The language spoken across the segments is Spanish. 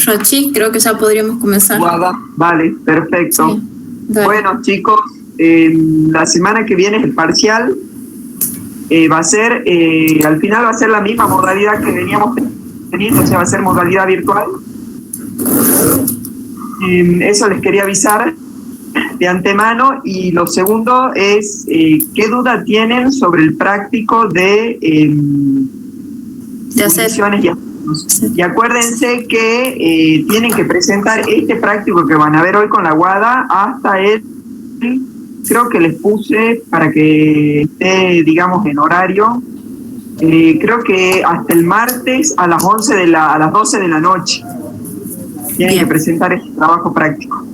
Rochi, creo que ya podríamos comenzar. Vale, perfecto. Sí, bueno, chicos, la semana que viene es el parcial. Va a ser, al final va a ser la misma modalidad que veníamos teniendo, o sea, va a ser modalidad virtual. Eso les quería avisar de antemano. Y lo segundo es, ¿qué duda tienen sobre el práctico de hacer? Y acuérdense que tienen que presentar este práctico que van a ver hoy con la Guada hasta el, creo que les puse para que esté, digamos, en horario, creo que hasta el martes a las 12 de la noche tienen que presentar este trabajo práctico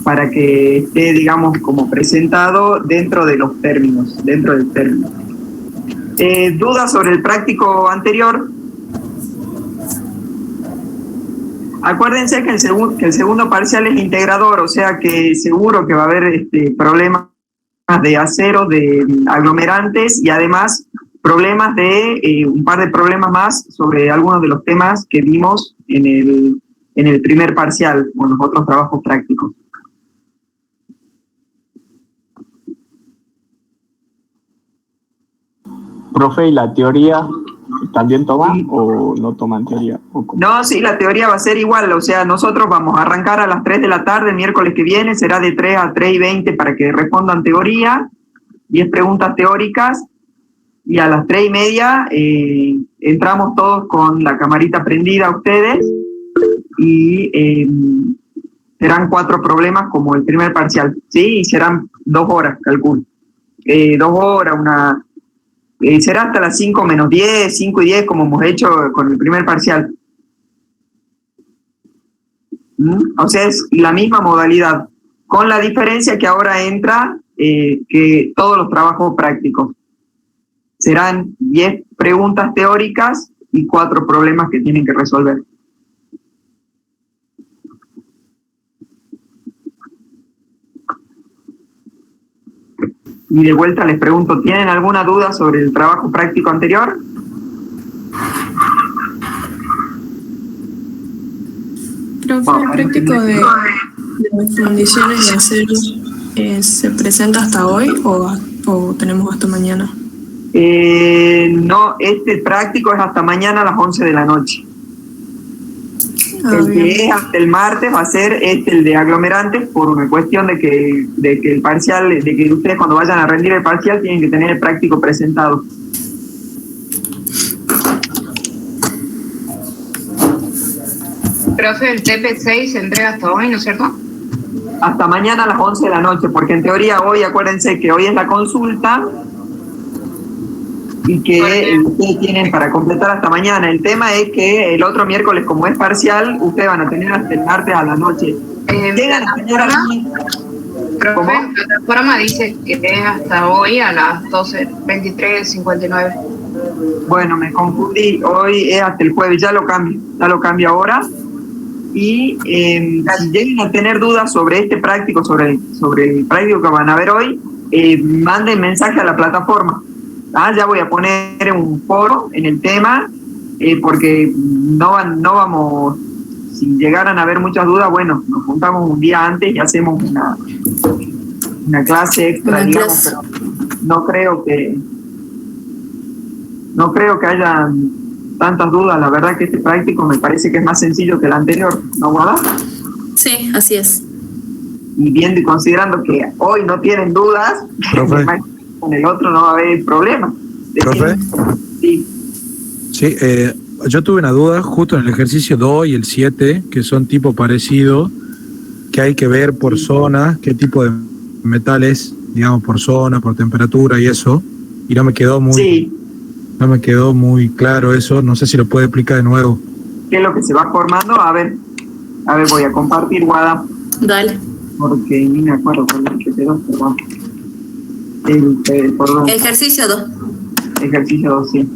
para que esté, digamos, como presentado dentro de los términos, dentro del término. ¿Dudas sobre el práctico anterior? Acuérdense que el segundo parcial es integrador, o sea que seguro que va a haber problemas de aceros, de aglomerantes y además problemas de un par de problemas más sobre algunos de los temas que vimos en el primer parcial o en los otros trabajos prácticos. Profe, ¿y la teoría también toman o no toman teoría? No, sí, la teoría va a ser igual, o sea, nosotros vamos a arrancar a las 3 de la tarde el miércoles que viene, será de 3 a 3:20 para que respondan teoría, 10 preguntas teóricas, y a las 3:30 entramos todos con la camarita prendida a ustedes, y serán 4 problemas como el primer parcial, ¿sí? Y serán 2 horas, calculo. 2 horas, será hasta las 5 menos 10, 5 y 10, como hemos hecho con el primer parcial. O sea, es la misma modalidad, con la diferencia que ahora entra que todos los trabajos prácticos. Serán 10 preguntas teóricas y 4 problemas que tienen que resolver. Y de vuelta les pregunto, ¿tienen alguna duda sobre el trabajo práctico anterior? Profe, el práctico de las condiciones de aceros ¿se presenta hasta hoy o tenemos hasta mañana? No, este práctico es hasta mañana a las 11 de la noche. El que es hasta el martes va a ser el de aglomerantes, por una cuestión de que el parcial, de que ustedes cuando vayan a rendir el parcial tienen que tener el práctico presentado. Profe, el TP6 se entrega hasta hoy, ¿no es cierto? Hasta mañana a las 11 de la noche, porque en teoría hoy, acuérdense que hoy es la consulta y que ustedes tienen para completar hasta mañana. El tema es que el otro miércoles, como es parcial, ustedes van a tener hasta el martes a la noche. Llegan a tener aquí. Profe, la plataforma dice que es hasta hoy a las 12:23:59. Bueno, me confundí. Hoy es hasta el jueves, ya lo cambio ahora. Y si llegan a tener dudas sobre este práctico, sobre el práctico que van a ver hoy, manden mensaje a la plataforma. Ya voy a poner un foro en el tema, porque no vamos, si llegaran a haber muchas dudas, bueno, nos juntamos un día antes y hacemos una clase extra, digamos, pero no creo que haya tantas dudas. La verdad que este práctico me parece que es más sencillo que el anterior, ¿no, Guada? Sí, así es. Y viendo y considerando que hoy no tienen dudas, con el otro no va a haber problema. ¿Profe? Sí. Sí, yo tuve una duda justo en el ejercicio 2 y el 7, que son tipo parecido. que hay que ver por zona, qué tipo de metales, digamos, por zona, por temperatura y eso, y no me quedó muy claro eso, no sé si lo puede explicar de nuevo. ¿Qué es lo que se va formando? A ver, voy a compartir, Guada. Dale. Porque ni me acuerdo con el que quedó, perdón. Perdón. Ejercicio 2. Ejercicio 2, sí.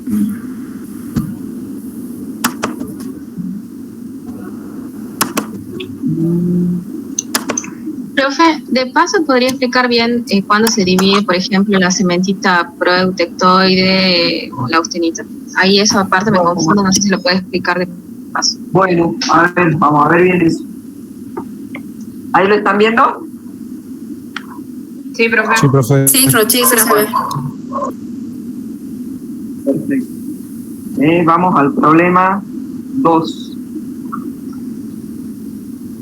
Profe, de paso podría explicar bien cuándo se divide, por ejemplo, la cementita proeutectoide o la austenita. Ahí eso aparte me confundo, no sé si lo puede explicar de paso. Bueno, a ver, vamos a ver bien eso. ¿Ahí lo están viendo? Sí, profe. Sí, profe. Sí, Rochi, se ve. Perfecto. Vamos al problema 2.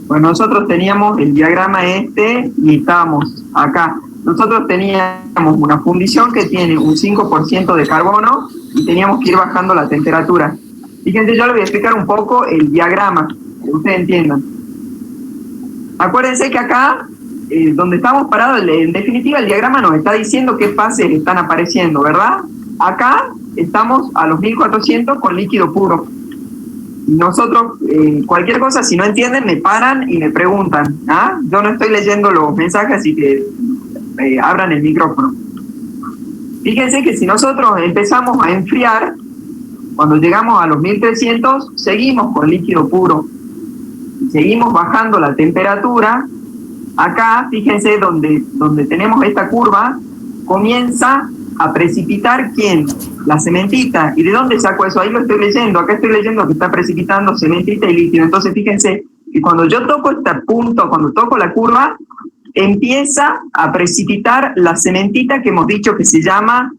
Bueno, nosotros teníamos el diagrama este y estábamos acá. Nosotros teníamos una fundición que tiene un 5% de carbono y teníamos que ir bajando la temperatura. Fíjense, yo les voy a explicar un poco el diagrama, que ustedes entiendan. Acuérdense que acá, donde estamos parados, en definitiva el diagrama nos está diciendo qué fases están apareciendo, ¿verdad? Acá estamos a los 1400 con líquido puro. Nosotros, cualquier cosa, si no entienden, me paran y me preguntan. ¿Ah? Yo no estoy leyendo los mensajes, así que abran el micrófono. Fíjense que si nosotros empezamos a enfriar, cuando llegamos a los 1300, seguimos con líquido puro. Seguimos bajando la temperatura. Acá, fíjense, donde tenemos esta curva, comienza a precipitar, ¿quién? La cementita. ¿Y de dónde saco eso? Ahí lo estoy leyendo. Acá estoy leyendo que está precipitando cementita y líquido. Entonces, fíjense que cuando yo toco este punto, cuando toco la curva, empieza a precipitar la cementita que hemos dicho que se llama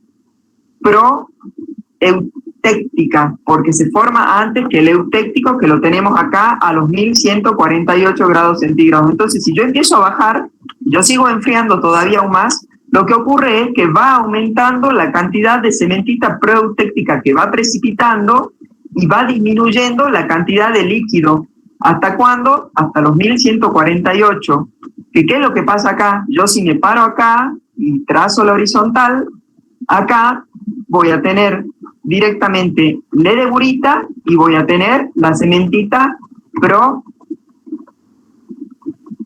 proeutéctica, porque se forma antes que el eutéctico, que lo tenemos acá a los 1148 grados centígrados. Entonces, si yo empiezo a bajar, yo sigo enfriando todavía aún más, lo que ocurre es que va aumentando la cantidad de cementita proeutéctica que va precipitando y va disminuyendo la cantidad de líquido. ¿Hasta cuándo? Hasta los 1148. ¿Qué es lo que pasa acá? Yo si me paro acá y trazo la horizontal, acá voy a tener directamente ledeburita y voy a tener la cementita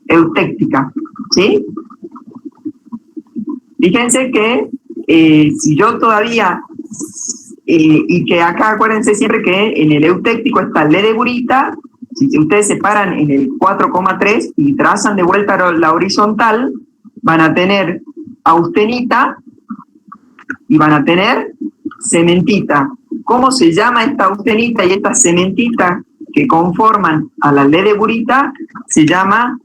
proeutéctica, ¿sí? Fíjense que si yo todavía, y que acá acuérdense siempre que en el eutéctico está ledeburita, si ustedes se paran en el 4,3 y trazan de vuelta la horizontal, van a tener austenita y van a tener cementita. ¿Cómo se llama esta austenita y esta cementita que conforman a la ledeburita? Se llama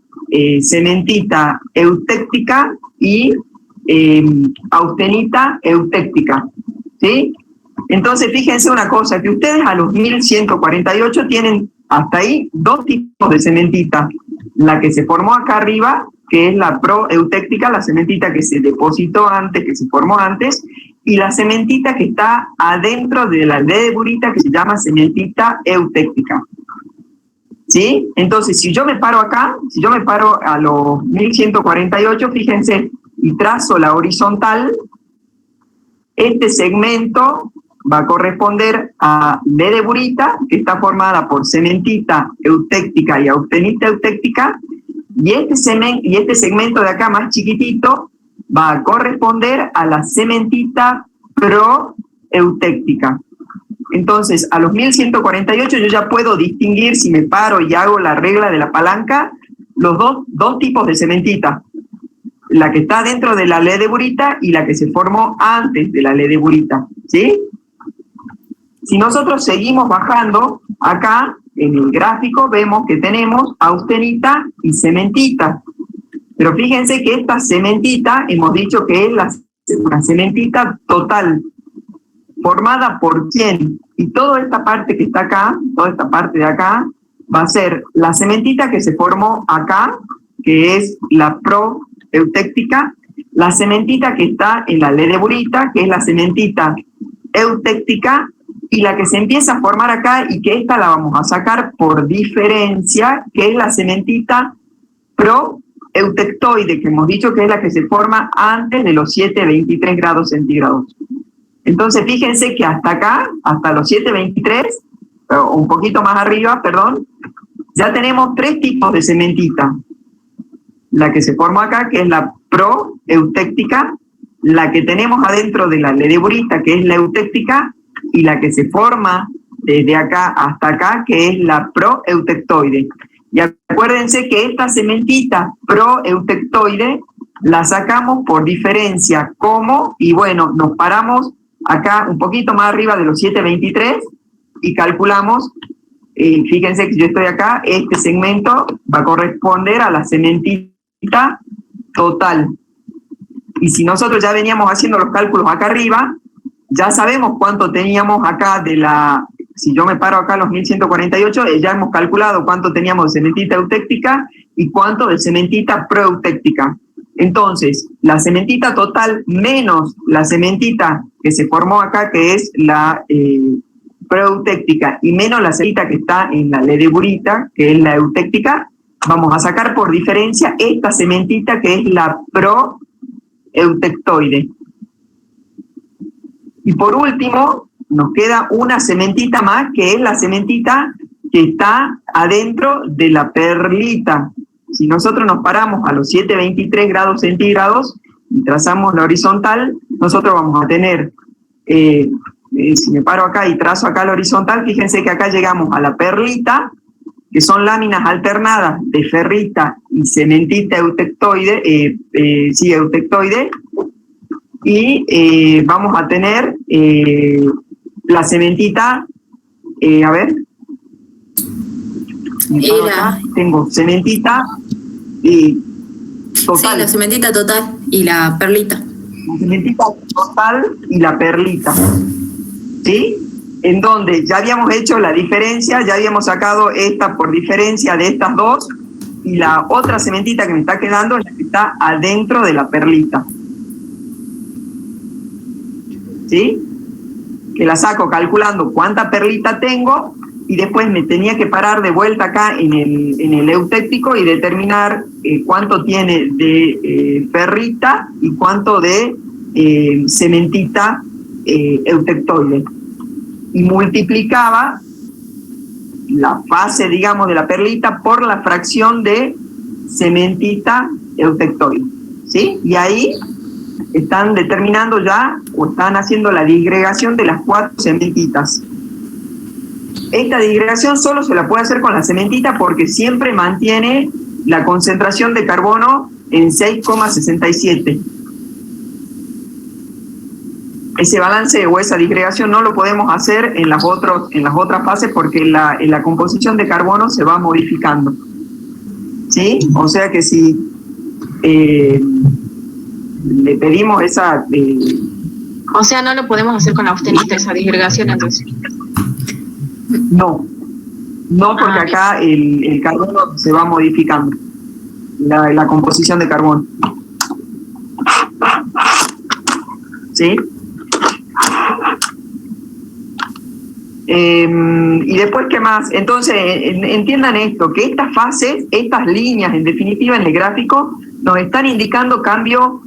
cementita eutéctica y austenita eutéctica, ¿sí? Entonces fíjense una cosa, que ustedes a los 1148 tienen hasta ahí dos tipos de cementita. La que se formó acá arriba, que es la proeutéctica, la cementita que se depositó antes, que se formó antes, y la cementita que está adentro de la ledeburita, que se llama cementita eutéctica. ¿Sí? Entonces, si yo me paro acá, si yo me paro a los 1148, fíjense, y trazo la horizontal, este segmento va a corresponder a ledeburita, que está formada por cementita eutéctica y austenita eutéctica, y este segmento de acá más chiquitito va a corresponder a la cementita proeutéctica. Entonces, a los 1148 yo ya puedo distinguir, si me paro y hago la regla de la palanca, los dos tipos de cementita. La que está dentro de la ledeburita y la que se formó antes de la ledeburita, ¿sí? Si nosotros seguimos bajando, acá en el gráfico vemos que tenemos austenita y cementita. Pero fíjense que esta cementita, hemos dicho que es una cementita total. ¿Formada por quién? Y toda esta parte que está acá, toda esta parte de acá, va a ser la cementita que se formó acá, que es la proeutéctica, la cementita que está en la ledeburita, que es la cementita eutéctica, y la que se empieza a formar acá, y que esta la vamos a sacar por diferencia, que es la cementita proeutectoide, que hemos dicho que es la que se forma antes de los 723 grados centígrados. Entonces, fíjense que hasta acá, hasta los 723, o un poquito más arriba, perdón, ya tenemos 3 tipos de cementita. La que se formó acá, que es la proeutéctica, la que tenemos adentro de la ledeburita, que es la eutéctica, y la que se forma desde acá hasta acá, que es la proeutectoide. Y acuérdense que esta cementita proeutectoide la sacamos por diferencia. ¿Cómo? Y bueno, nos paramos acá un poquito más arriba de los 723 y calculamos, fíjense que yo estoy acá, este segmento va a corresponder a la cementita total. Y si nosotros ya veníamos haciendo los cálculos acá arriba, ya sabemos cuánto teníamos acá de la, si yo me paro acá a los 1148, ya hemos calculado cuánto teníamos de cementita eutéctica y cuánto de cementita proeutéctica. Entonces, la cementita total menos la cementita que se formó acá, que es la proeutéctica, y menos la cementita que está en la ledeburita, que es la eutéctica, vamos a sacar por diferencia esta cementita que es la proeutectoide. Y por último, nos queda una cementita más, que es la cementita que está adentro de la perlita. Si nosotros nos paramos a los 723 grados centígrados y trazamos la horizontal, nosotros vamos a tener, si me paro acá y trazo acá la horizontal, fíjense que acá llegamos a la perlita, que son láminas alternadas de ferrita y cementita eutectoide, eutectoide, y vamos a tener la cementita, a ver, tengo cementita total. Sí, la cementita total y la perlita. La cementita total y la perlita, ¿sí? En donde ya habíamos hecho la diferencia, ya habíamos sacado esta por diferencia de estas dos, y la otra cementita que me está quedando es la que está adentro de la perlita. ¿Sí? Que la saco calculando cuánta perlita tengo, y después me tenía que parar de vuelta acá en el eutéctico y determinar cuánto tiene de ferrita y cuánto de cementita eutectoide. Y multiplicaba la fase, digamos, de la perlita por la fracción de cementita eutectoide, ¿sí? Y ahí están determinando ya, o están haciendo la disgregación de las 4 cementitas. Esta disgregación solo se la puede hacer con la cementita porque siempre mantiene la concentración de carbono en 6,67. Ese balance o esa disgregación no lo podemos hacer en las otras fases porque en la composición de carbono se va modificando. ¿Sí? O sea que si le pedimos esa... o sea, no lo podemos hacer con la austenita, esa disgregación, entonces. No, porque acá el carbono se va modificando, la composición de carbono. ¿Sí? Y después, ¿qué más? Entonces, entiendan esto, que estas fases, estas líneas, en definitiva, en el gráfico, nos están indicando cambio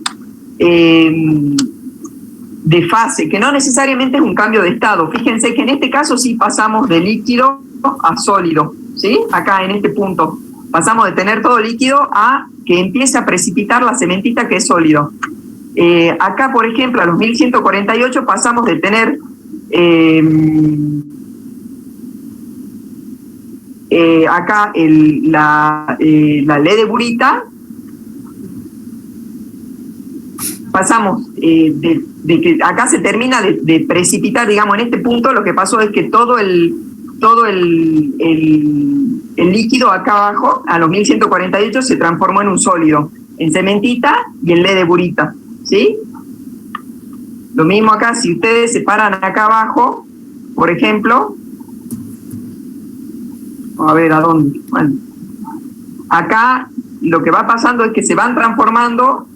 de fase, que no necesariamente es un cambio de estado. Fíjense que en este caso sí pasamos de líquido a sólido, ¿sí? Acá en este punto pasamos de tener todo líquido a que empiece a precipitar la cementita que es sólido. Acá, por ejemplo, a los 1148 pasamos de tener acá la ledeburita, pasamos de que acá se termina de precipitar, digamos, en este punto lo que pasó es que todo el líquido acá abajo, a los 1148, se transformó en un sólido, en cementita y en ledeburita, ¿sí? Lo mismo acá, si ustedes se paran acá abajo, por ejemplo, a ver, ¿a dónde? Bueno, acá lo que va pasando es que se van transformando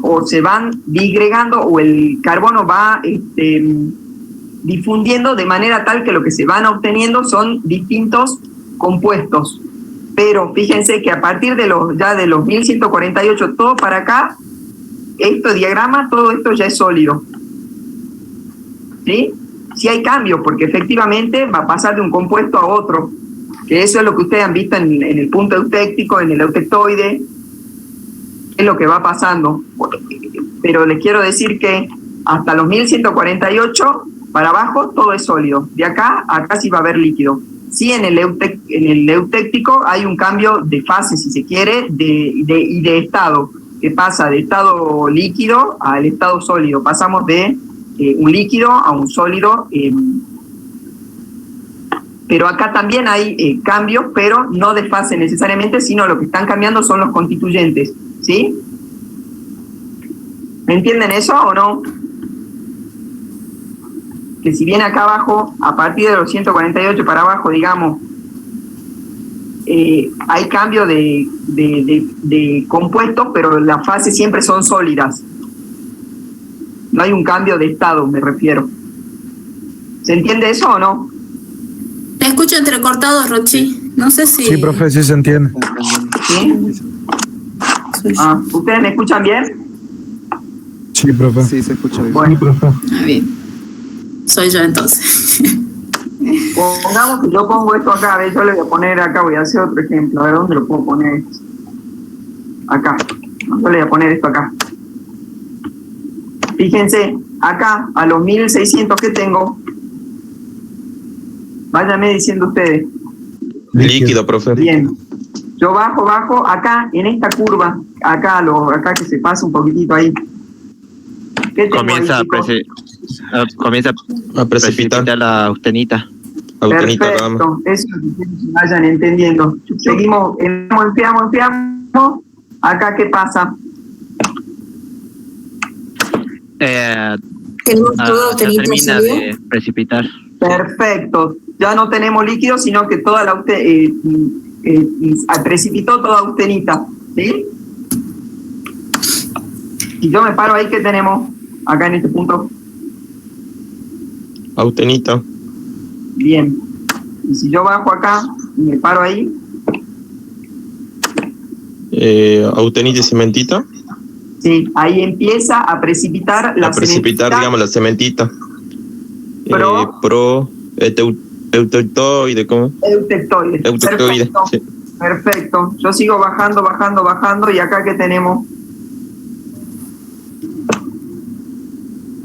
o se van disgregando o el carbono va difundiendo de manera tal que lo que se van obteniendo son distintos compuestos. pero fíjense que a partir de los 1148, todo para acá, este diagrama, todo esto ya es sólido. ¿Sí? Sí hay cambios, porque efectivamente va a pasar de un compuesto a otro, que eso es lo que ustedes han visto en el punto eutéctico, en el eutectoide, es lo que va pasando. Pero les quiero decir que hasta los 1148 para abajo todo es sólido. De acá a acá sí va a haber líquido. Sí, en el eutéctico hay un cambio de fase, si se quiere, y de estado, que pasa de estado líquido al estado sólido. Pasamos de un líquido a un sólido, pero acá también hay cambios, pero no de fase necesariamente, sino lo que están cambiando son los constituyentes, ¿sí? ¿Me entienden eso o no? Que si bien acá abajo, a partir de los 148 para abajo, digamos, hay cambio de compuestos, pero las fases siempre son sólidas. No hay un cambio de estado, me refiero. ¿Se entiende eso o no? Te escucho entrecortado, Rochi. No sé si... Sí, profe, sí se entiende. ¿Sí? ¿Ustedes me escuchan bien? Sí, profe. Sí, se escucha bien. Bueno, profe. Ah, bien. Soy yo entonces. pongamos que yo pongo esto acá, a ver, yo le voy a poner acá, voy a hacer otro ejemplo, a ver dónde lo puedo poner. Acá, yo le voy a poner esto acá. Fíjense, acá, a los 1600 que tengo, váyanme diciendo ustedes. Líquido, profe. Bien, yo bajo, acá, en esta curva, acá que se pasa un poquitito ahí. ¿Qué tengo Comienza, ahí, chicos? comienza A precipitar. la austenita. Austenita, Perfecto, eso es que vayan entendiendo. Seguimos, enfriamos. Acá, ¿qué pasa? Tenemos todo Se austenita termina sólido. de precipitar. Perfecto. Ya no tenemos líquido, sino que toda la precipitó toda austenita, ¿sí? Si yo me paro ahí, ¿qué tenemos acá en este punto? Austenita. Bien. Y si yo bajo acá y me paro ahí, Austenita y cementita. sí, ahí empieza a precipitar la A precipitar, cementita. digamos, la cementita. Pro. Eutectoide, ¿cómo? Eutectoide. Eutectoide, Perfecto. sí. Perfecto. Yo sigo bajando, y acá ¿qué tenemos?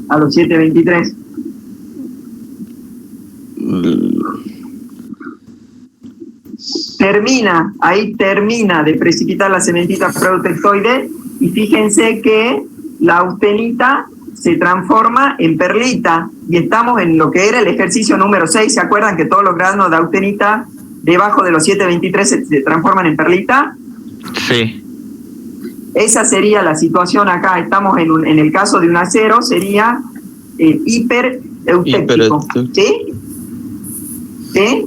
A los 723. Ahí termina de precipitar la cementita proeutectoide, y fíjense que la austenita se transforma en perlita, y estamos en lo que era el ejercicio número 6. ¿Se acuerdan que todos los granos de austenita debajo de los 723 se transforman en perlita? Sí. Esa sería la situación acá. Estamos en el caso de un acero, sería hipereutéctico. ¿Sí? ¿Sí?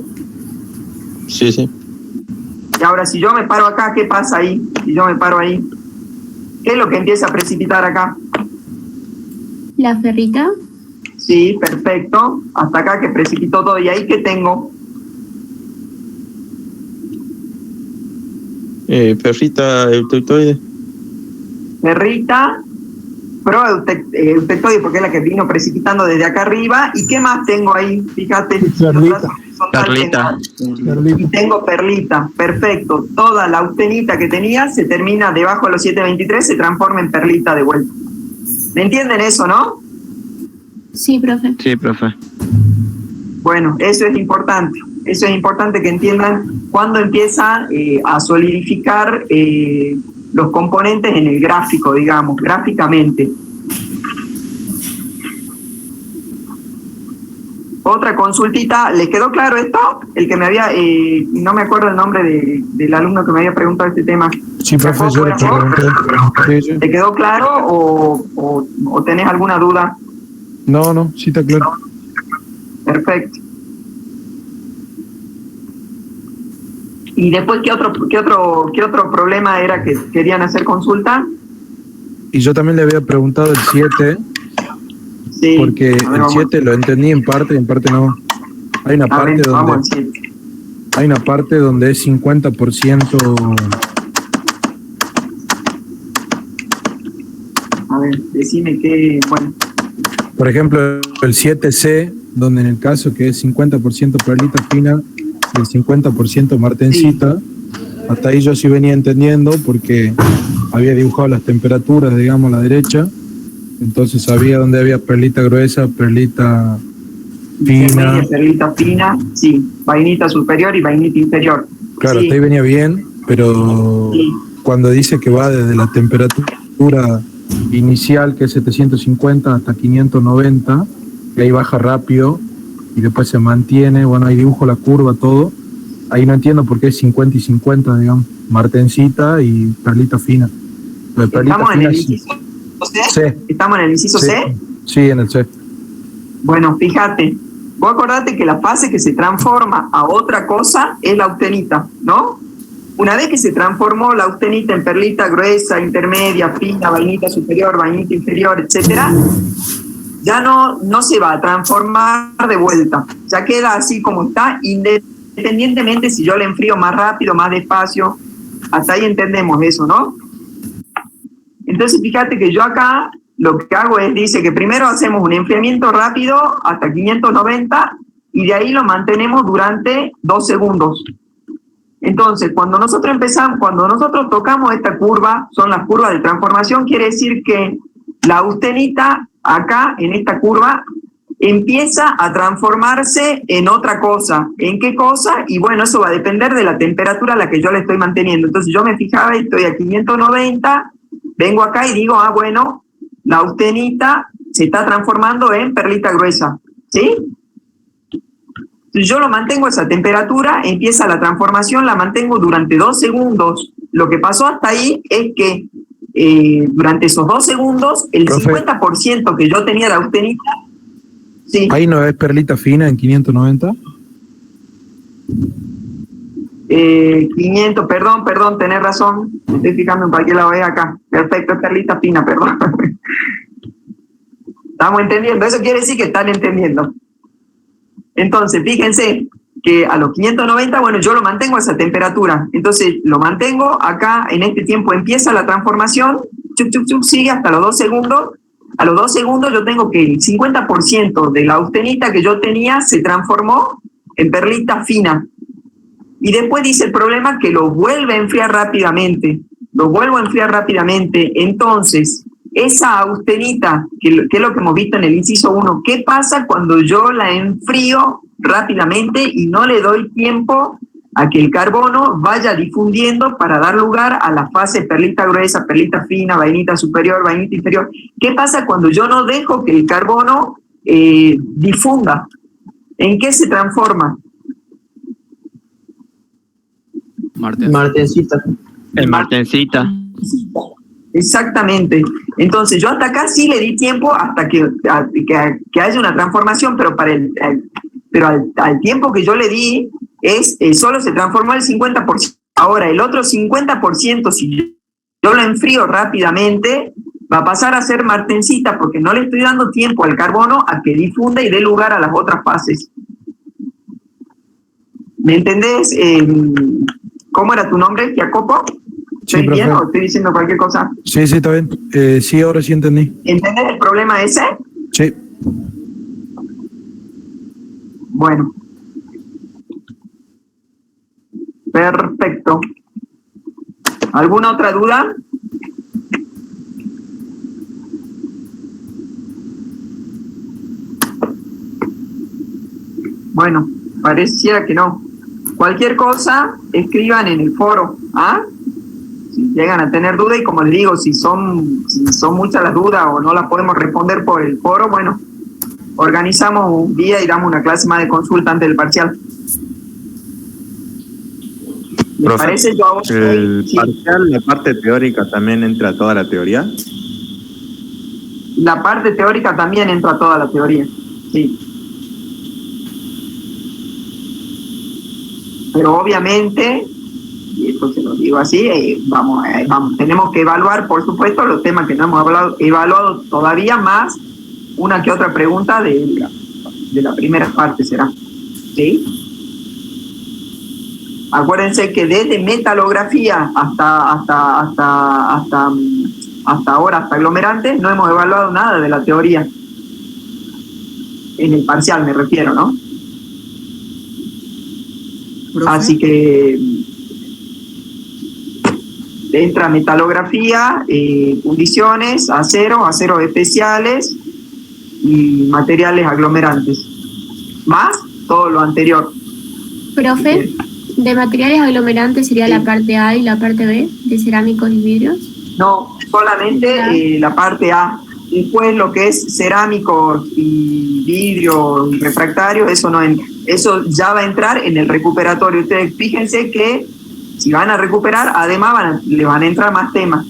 Sí, sí. Y ahora, si yo me paro acá, ¿qué pasa ahí? Si yo me paro ahí, ¿qué es lo que empieza a precipitar acá? La ferrita. Sí, perfecto. Hasta acá que precipitó todo. ¿Y ahí qué tengo? Ferrita, eutectoide. Ferrita, proeutectoide, porque es la que vino precipitando desde acá arriba. ¿Y qué más tengo ahí? Fíjate. Perlita. Perlita. Y tengo perlita, perfecto. Toda la austenita que tenía se termina debajo de los 723, se transforma en perlita de vuelta. ¿Me entienden eso, no? Sí, profe. Sí, profe. Bueno, eso es importante. Eso es importante que entiendan cuándo empieza a solidificar los componentes en el gráfico, digamos, gráficamente. Otra consultita, ¿les quedó claro esto? El que me había, no me acuerdo el nombre del alumno que me había preguntado este tema. Sí, profesor. ¿Te quedó claro o tenés alguna duda? No, sí está claro. Perfecto. Y después, ¿qué otro problema era que querían hacer consulta? Y yo también le había preguntado el 7, Sí. porque A ver, el 7 lo entendí en parte y en parte no. Hay una parte vamos al donde 7. Hay una parte donde es 50%. A ver, decime qué, bueno. Por ejemplo, el 7C, donde en el caso que es 50% perlita fina y el 50% martencita, hasta ahí yo sí venía entendiendo porque había dibujado las temperaturas, digamos, a la derecha, entonces sabía dónde había perlita gruesa, perlita fina. Perlita fina, sí, vainita superior y vainita inferior. Claro, sí. hasta ahí venía bien, pero sí, cuando dice que va desde la temperatura inicial, que es 750, hasta 590, y ahí baja rápido y después se mantiene, bueno, ahí dibujo la curva, todo. Ahí no entiendo por qué es 50 y 50, digamos, martencita y perlita fina. ¿Estamos en el inciso C? ¿Estamos en el inciso C? Sí, en el C. Bueno, fíjate, vos acordate que la fase que se transforma a otra cosa es la austenita, ¿no? Una vez que se transformó la austenita en perlita gruesa, intermedia, fina, vainita superior, vainita inferior, etcétera, ya no se va a transformar de vuelta, ya queda así como está, independientemente si yo le enfrío más rápido, más despacio. Hasta ahí entendemos eso, ¿no? Entonces fíjate que yo acá lo que hago es, dice que primero hacemos un enfriamiento rápido hasta 590 y de ahí lo mantenemos durante 2 segundos. Entonces, cuando nosotros tocamos esta curva, son las curvas de transformación, quiere decir que la austenita acá, en esta curva, empieza a transformarse en otra cosa. ¿En qué cosa? Y bueno, eso va a depender de la temperatura a la que yo le estoy manteniendo. Entonces yo me fijaba, estoy a 590, vengo acá y digo, bueno, la austenita se está transformando en perlita gruesa, ¿sí? Entonces yo lo mantengo a esa temperatura, empieza la transformación, la mantengo durante 2 segundos. Lo que pasó hasta ahí es que durante esos 2 segundos, el 50% que yo tenía de austenita, sí. ¿Ahí no es perlita fina en 590? 500, perdón, tenés razón. Estoy fijando en cualquier lado, es acá. Perfecto, es perlita fina, perdón. Estamos entendiendo, eso quiere decir que están entendiendo. Entonces, fíjense que a los 590, bueno, yo lo mantengo a esa temperatura. Entonces, lo mantengo acá, en este tiempo empieza la transformación, sigue hasta los 2 segundos. A los 2 segundos yo tengo que el 50% de la austenita que yo tenía se transformó en perlita fina. Y después dice el problema que lo vuelve a enfriar rápidamente. Lo vuelvo a enfriar rápidamente. Entonces, esa austenita, que es lo que hemos visto en el inciso 1, ¿qué pasa cuando yo la enfrío rápidamente y no le doy tiempo a que el carbono vaya difundiendo para dar lugar a la fase perlita gruesa, perlita fina, vainita superior, vainita inferior? ¿Qué pasa cuando yo no dejo que el carbono difunda? ¿En qué se transforma? Martencita. El martencita. Exactamente. Entonces yo hasta acá sí le di tiempo hasta que haya una transformación, pero al tiempo que yo le di solo se transformó el 50%. Ahora el otro 50%, si yo lo enfrío rápidamente, va a pasar a ser martencita porque no le estoy dando tiempo al carbono a que difunda y dé lugar a las otras fases. ¿Me entendés? ¿Cómo era tu nombre, Jacopo? ¿Estoy Sí, bien o estoy diciendo cualquier cosa? Sí, está bien. Sí, ahora sí entendí. ¿Entendés el problema ese? Sí. Bueno. Perfecto. ¿Alguna otra duda? Bueno, pareciera que no. Cualquier cosa, escriban en el foro, ¿ah? Si llegan a tener duda, y como les digo, si son muchas las dudas o no las podemos responder por el foro, bueno, organizamos un día y damos una clase más de consulta antes del parcial. ¿Les parece? Yo hago el parcial, la parte teórica también entra a toda la teoría. La parte teórica también entra a toda la teoría, sí. Pero obviamente, y esto se lo digo así, tenemos que evaluar, por supuesto, los temas que no hemos evaluado todavía, más una que otra pregunta de la primera parte, ¿será? ¿Sí? Acuérdense que desde metalografía hasta ahora, hasta aglomerantes, no hemos evaluado nada de la teoría. En el parcial me refiero, ¿no? ¿Profe? Así que entra metalografía, fundiciones, aceros especiales y materiales aglomerantes. Más todo lo anterior. Profe, de materiales aglomerantes sería la parte A y la parte B, de cerámicos y vidrios. No, solamente la parte A. Después lo que es cerámicos y vidrio y refractario, eso no entra. Eso ya va a entrar en el recuperatorio. Ustedes fíjense que si van a recuperar, además le van a entrar más temas.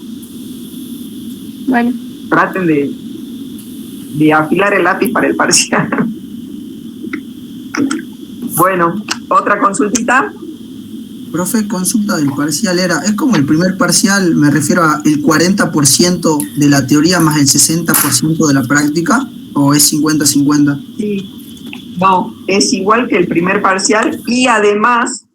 Bueno. Traten de afilar el lápiz para el parcial. Bueno, otra consultita. Profe, consulta del parcial es como el primer parcial, me refiero a el 40% de la teoría más el 60% de la práctica, ¿o es 50-50? Sí, no, es igual que el primer parcial y además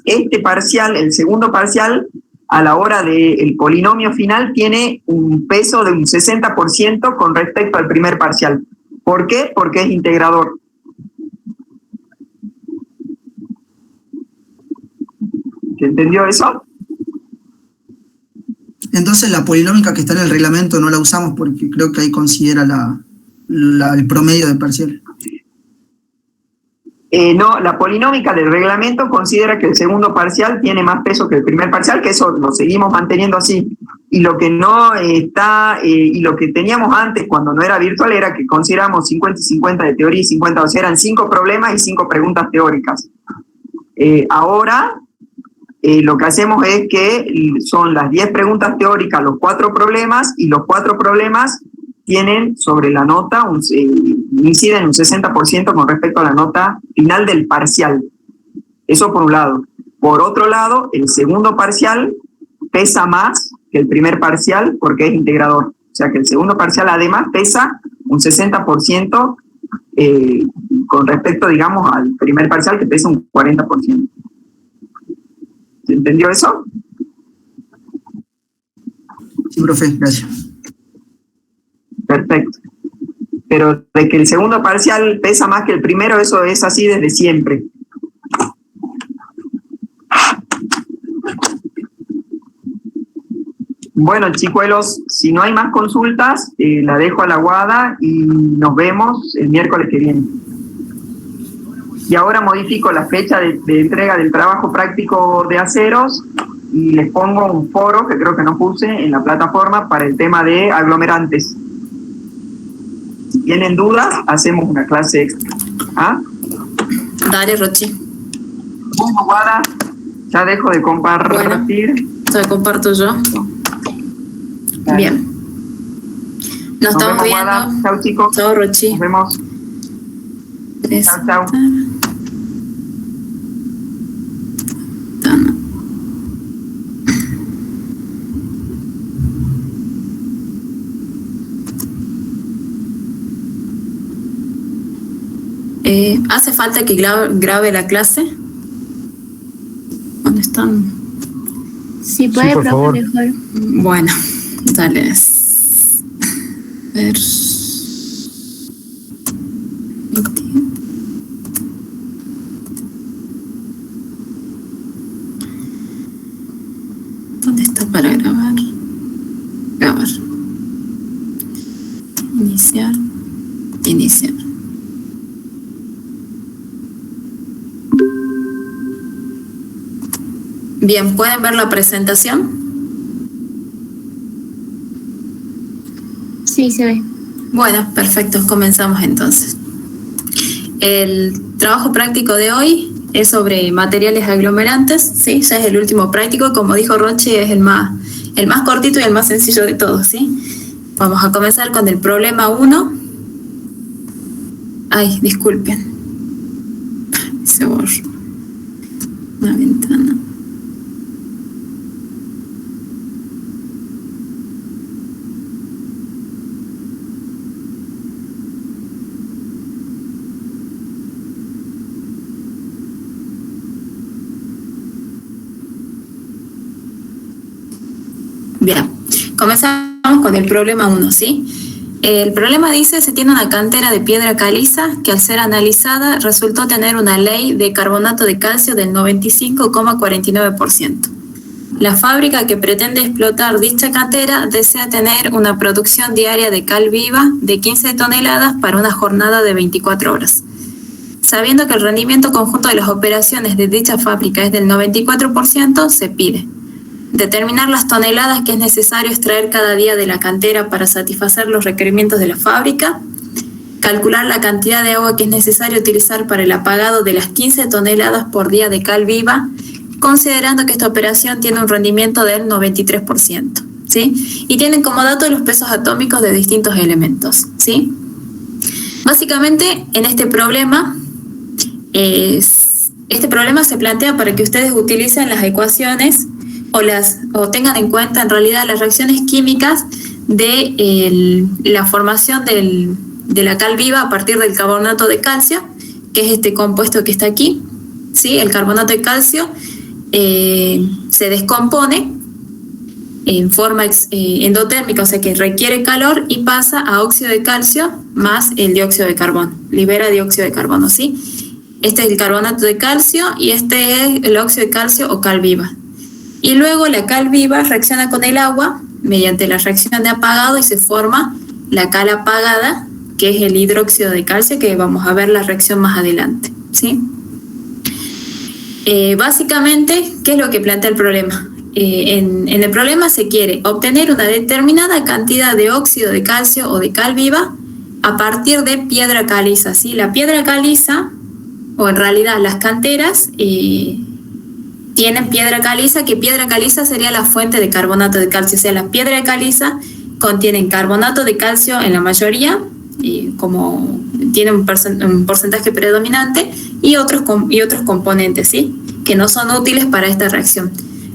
este parcial, el segundo parcial, a la hora del polinomio final tiene un peso de un 60% con respecto al primer parcial. ¿Por qué? Porque es integrador. ¿Se entendió eso? Entonces la polinómica que está en el reglamento no la usamos porque creo que ahí considera el promedio de parcial. No, la polinómica del reglamento considera que el segundo parcial tiene más peso que el primer parcial, que eso lo seguimos manteniendo así. Y lo que no está, y lo que teníamos antes cuando no era virtual era que consideramos 50 y 50 de teoría y 50, o sea, eran 5 problemas y 5 preguntas teóricas. Ahora lo que hacemos es que son las 10 preguntas teóricas, los 4 problemas, y los 4 problemas tienen sobre la nota, inciden un 60% con respecto a la nota final del parcial. Eso por un lado. Por otro lado, el segundo parcial pesa más que el primer parcial porque es integrador. O sea que el segundo parcial además pesa un 60% con respecto, digamos, al primer parcial que pesa un 40%. ¿Se entendió eso? Sí, profe, gracias. Perfecto. Pero de que el segundo parcial pesa más que el primero, eso es así desde siempre. Bueno, chicuelos, si no hay más consultas, la dejo a la guada y nos vemos el miércoles que viene. Y ahora modifico la fecha de entrega del trabajo práctico de aceros y les pongo un foro que creo que no puse en la plataforma para el tema de aglomerantes. Si tienen dudas, hacemos una clase extra. ¿Ah? Dale, Rochi. Bueno, guada, ya dejo de compartir. Bueno, ya comparto yo. Dale. Bien. Nos estamos vemos, viendo. Guada. Chau, chicos. Chao, Rochi. Nos vemos. Chao, chao. ¿Hace falta que grabe la clase? ¿Dónde están? Si puede, por profe, favor. mejor. Bueno, dale. A ver. ¿Dónde está para grabar? Grabar. Iniciar. Iniciar. Bien, ¿pueden ver la presentación? Sí, se ve. Bueno, perfecto, comenzamos entonces. El trabajo práctico de hoy es sobre materiales aglomerantes, ¿sí? Ya es el último práctico, como dijo Roche, es el más cortito y el más sencillo de todos, ¿sí? Vamos a comenzar con el problema 1. Ay, disculpen. Se borró una ventana. Bien, comenzamos con el problema 1, ¿sí? El problema dice, se tiene una cantera de piedra caliza que al ser analizada resultó tener una ley de carbonato de calcio del 95,49%. La fábrica que pretende explotar dicha cantera desea tener una producción diaria de cal viva de 15 toneladas para una jornada de 24 horas. Sabiendo que el rendimiento conjunto de las operaciones de dicha fábrica es del 94%, se pide determinar las toneladas que es necesario extraer cada día de la cantera para satisfacer los requerimientos de la fábrica, calcular la cantidad de agua que es necesario utilizar para el apagado de las 15 toneladas por día de cal viva, considerando que esta operación tiene un rendimiento del 93%, ¿sí? Y tienen como dato los pesos atómicos de distintos elementos, ¿sí? Básicamente, en este problema se plantea para que ustedes utilicen las ecuaciones o tengan en cuenta en realidad las reacciones químicas de la formación de la cal viva a partir del carbonato de calcio, que es este compuesto que está aquí, ¿sí? El carbonato de calcio se descompone en forma endotérmica, o sea que requiere calor y pasa a óxido de calcio más el dióxido de carbono, libera dióxido de carbono, ¿sí? Este es el carbonato de calcio y este es el óxido de calcio o cal viva. Y luego la cal viva reacciona con el agua mediante la reacción de apagado y se forma la cal apagada, que es el hidróxido de calcio, que vamos a ver la reacción más adelante, ¿sí? Básicamente, ¿qué es lo que plantea el problema? En el problema se quiere obtener una determinada cantidad de óxido de calcio o de cal viva a partir de piedra caliza, ¿sí? La piedra caliza, o en realidad las canteras, tienen piedra caliza, que piedra caliza sería la fuente de carbonato de calcio. O sea, las piedras de caliza contienen carbonato de calcio en la mayoría, como tienen un porcentaje predominante, y otros componentes, ¿sí? Que no son útiles para esta reacción.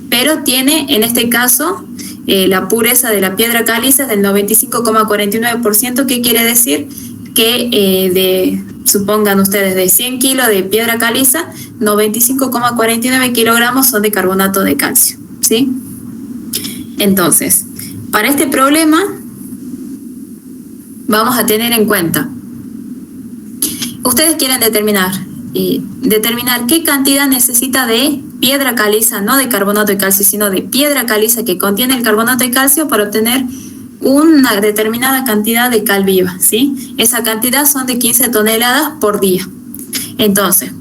Pero tiene, en este caso, la pureza de la piedra caliza es del 95,49%, que quiere decir que supongan ustedes, de 100 kilos de piedra caliza, 95,49 kilogramos son de carbonato de calcio, ¿sí? Entonces, para este problema vamos a tener en cuenta, ustedes quieren determinar qué cantidad necesita de piedra caliza, no de carbonato de calcio, sino de piedra caliza que contiene el carbonato de calcio para obtener una determinada cantidad de cal viva, ¿sí? Esa cantidad son de 15 toneladas por día. Entonces,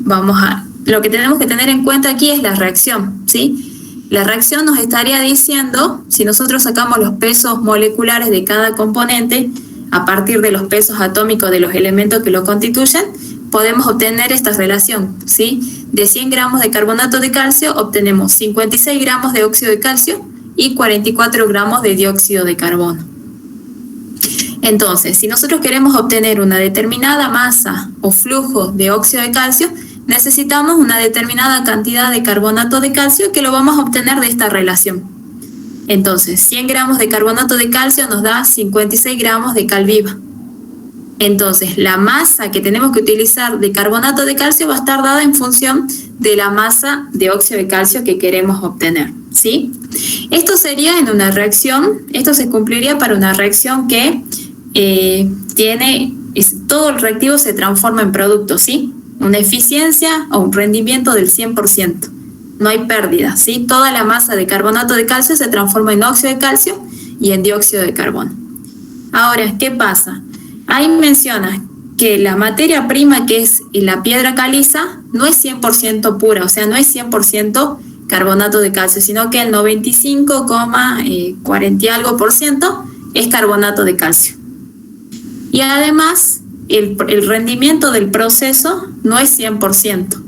lo que tenemos que tener en cuenta aquí es la reacción, ¿sí? La reacción nos estaría diciendo, si nosotros sacamos los pesos moleculares de cada componente a partir de los pesos atómicos de los elementos que lo constituyen, podemos obtener esta relación, ¿sí? De 100 gramos de carbonato de calcio obtenemos 56 gramos de óxido de calcio y 44 gramos de dióxido de carbono. Entonces, si nosotros queremos obtener una determinada masa o flujo de óxido de calcio, necesitamos una determinada cantidad de carbonato de calcio que lo vamos a obtener de esta relación. Entonces, 100 gramos de carbonato de calcio nos da 56 gramos de cal viva. Entonces, la masa que tenemos que utilizar de carbonato de calcio va a estar dada en función de la masa de óxido de calcio que queremos obtener, ¿sí? Esto sería en una reacción, esto se cumpliría para una reacción que todo el reactivo se transforma en producto, ¿sí? Una eficiencia o un rendimiento del 100%. No hay pérdida, ¿sí? Toda la masa de carbonato de calcio se transforma en óxido de calcio y en dióxido de carbono. Ahora, ¿qué pasa? Ahí menciona que la materia prima, que es la piedra caliza, no es 100% pura, o sea, no es 100% carbonato de calcio, sino que el 95,40 y algo % es carbonato de calcio. Y además, el rendimiento del proceso no es 100%,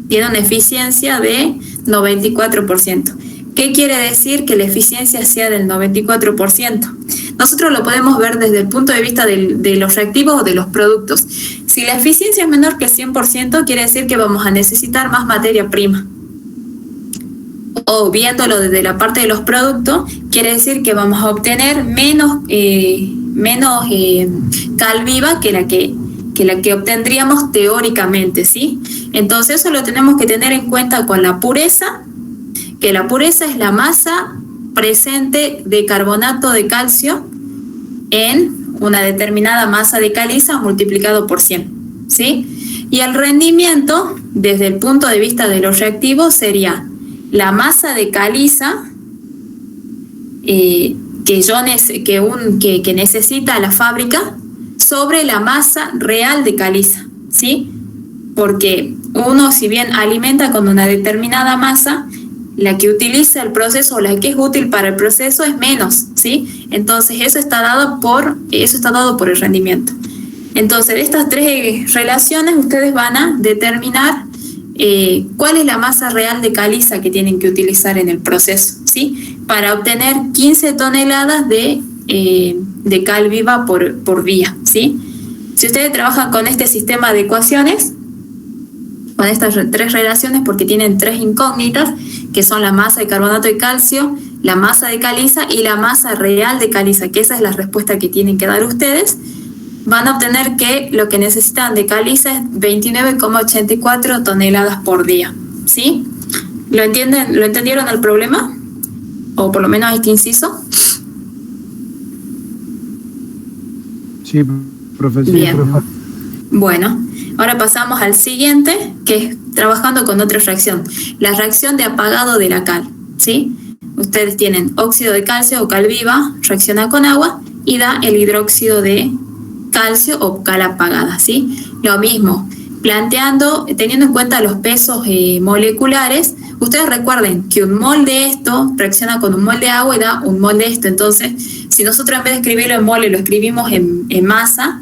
tiene una eficiencia de 94%. ¿Qué quiere decir que la eficiencia sea del 94%? Nosotros lo podemos ver desde el punto de vista de los reactivos o de los productos. Si la eficiencia es menor que el 100%, quiere decir que vamos a necesitar más materia prima. O viéndolo desde la parte de los productos, quiere decir que vamos a obtener menos cal viva que la que obtendríamos teóricamente, ¿sí? Entonces eso lo tenemos que tener en cuenta con la pureza, que la pureza es la masa presente de carbonato de calcio en una determinada masa de caliza multiplicado por 100, ¿sí? Y el rendimiento, desde el punto de vista de los reactivos, sería la masa de caliza que necesita la fábrica sobre la masa real de caliza, ¿sí? Porque uno, si bien alimenta con una determinada masa, la que utiliza el proceso o la que es útil para el proceso es menos, ¿sí? Entonces eso está dado por el rendimiento. Entonces, de estas tres relaciones ustedes van a determinar cuál es la masa real de caliza que tienen que utilizar en el proceso, ¿sí? Para obtener 15 toneladas de cal viva por día, ¿sí? Si ustedes trabajan con este sistema de ecuaciones, con estas tres relaciones, porque tienen tres incógnitas, que son la masa de carbonato de calcio, la masa de caliza y la masa real de caliza, que esa es la respuesta que tienen que dar ustedes, van a obtener que lo que necesitan de caliza es 29,84 toneladas por día, ¿sí? ¿Lo entienden? ¿Lo entendieron el problema? O por lo menos este inciso. Sí, profesor. Bien. Bueno, ahora pasamos al siguiente, que es trabajando con otra reacción, la reacción de apagado de la cal, ¿sí? Ustedes tienen óxido de calcio o cal viva, reacciona con agua y da el hidróxido de calcio o cal apagada, ¿sí? Lo mismo, teniendo en cuenta los pesos moleculares, ustedes recuerden que un mol de esto reacciona con un mol de agua y da un mol de esto. Entonces, si nosotros en vez de escribirlo en mol lo escribimos en masa,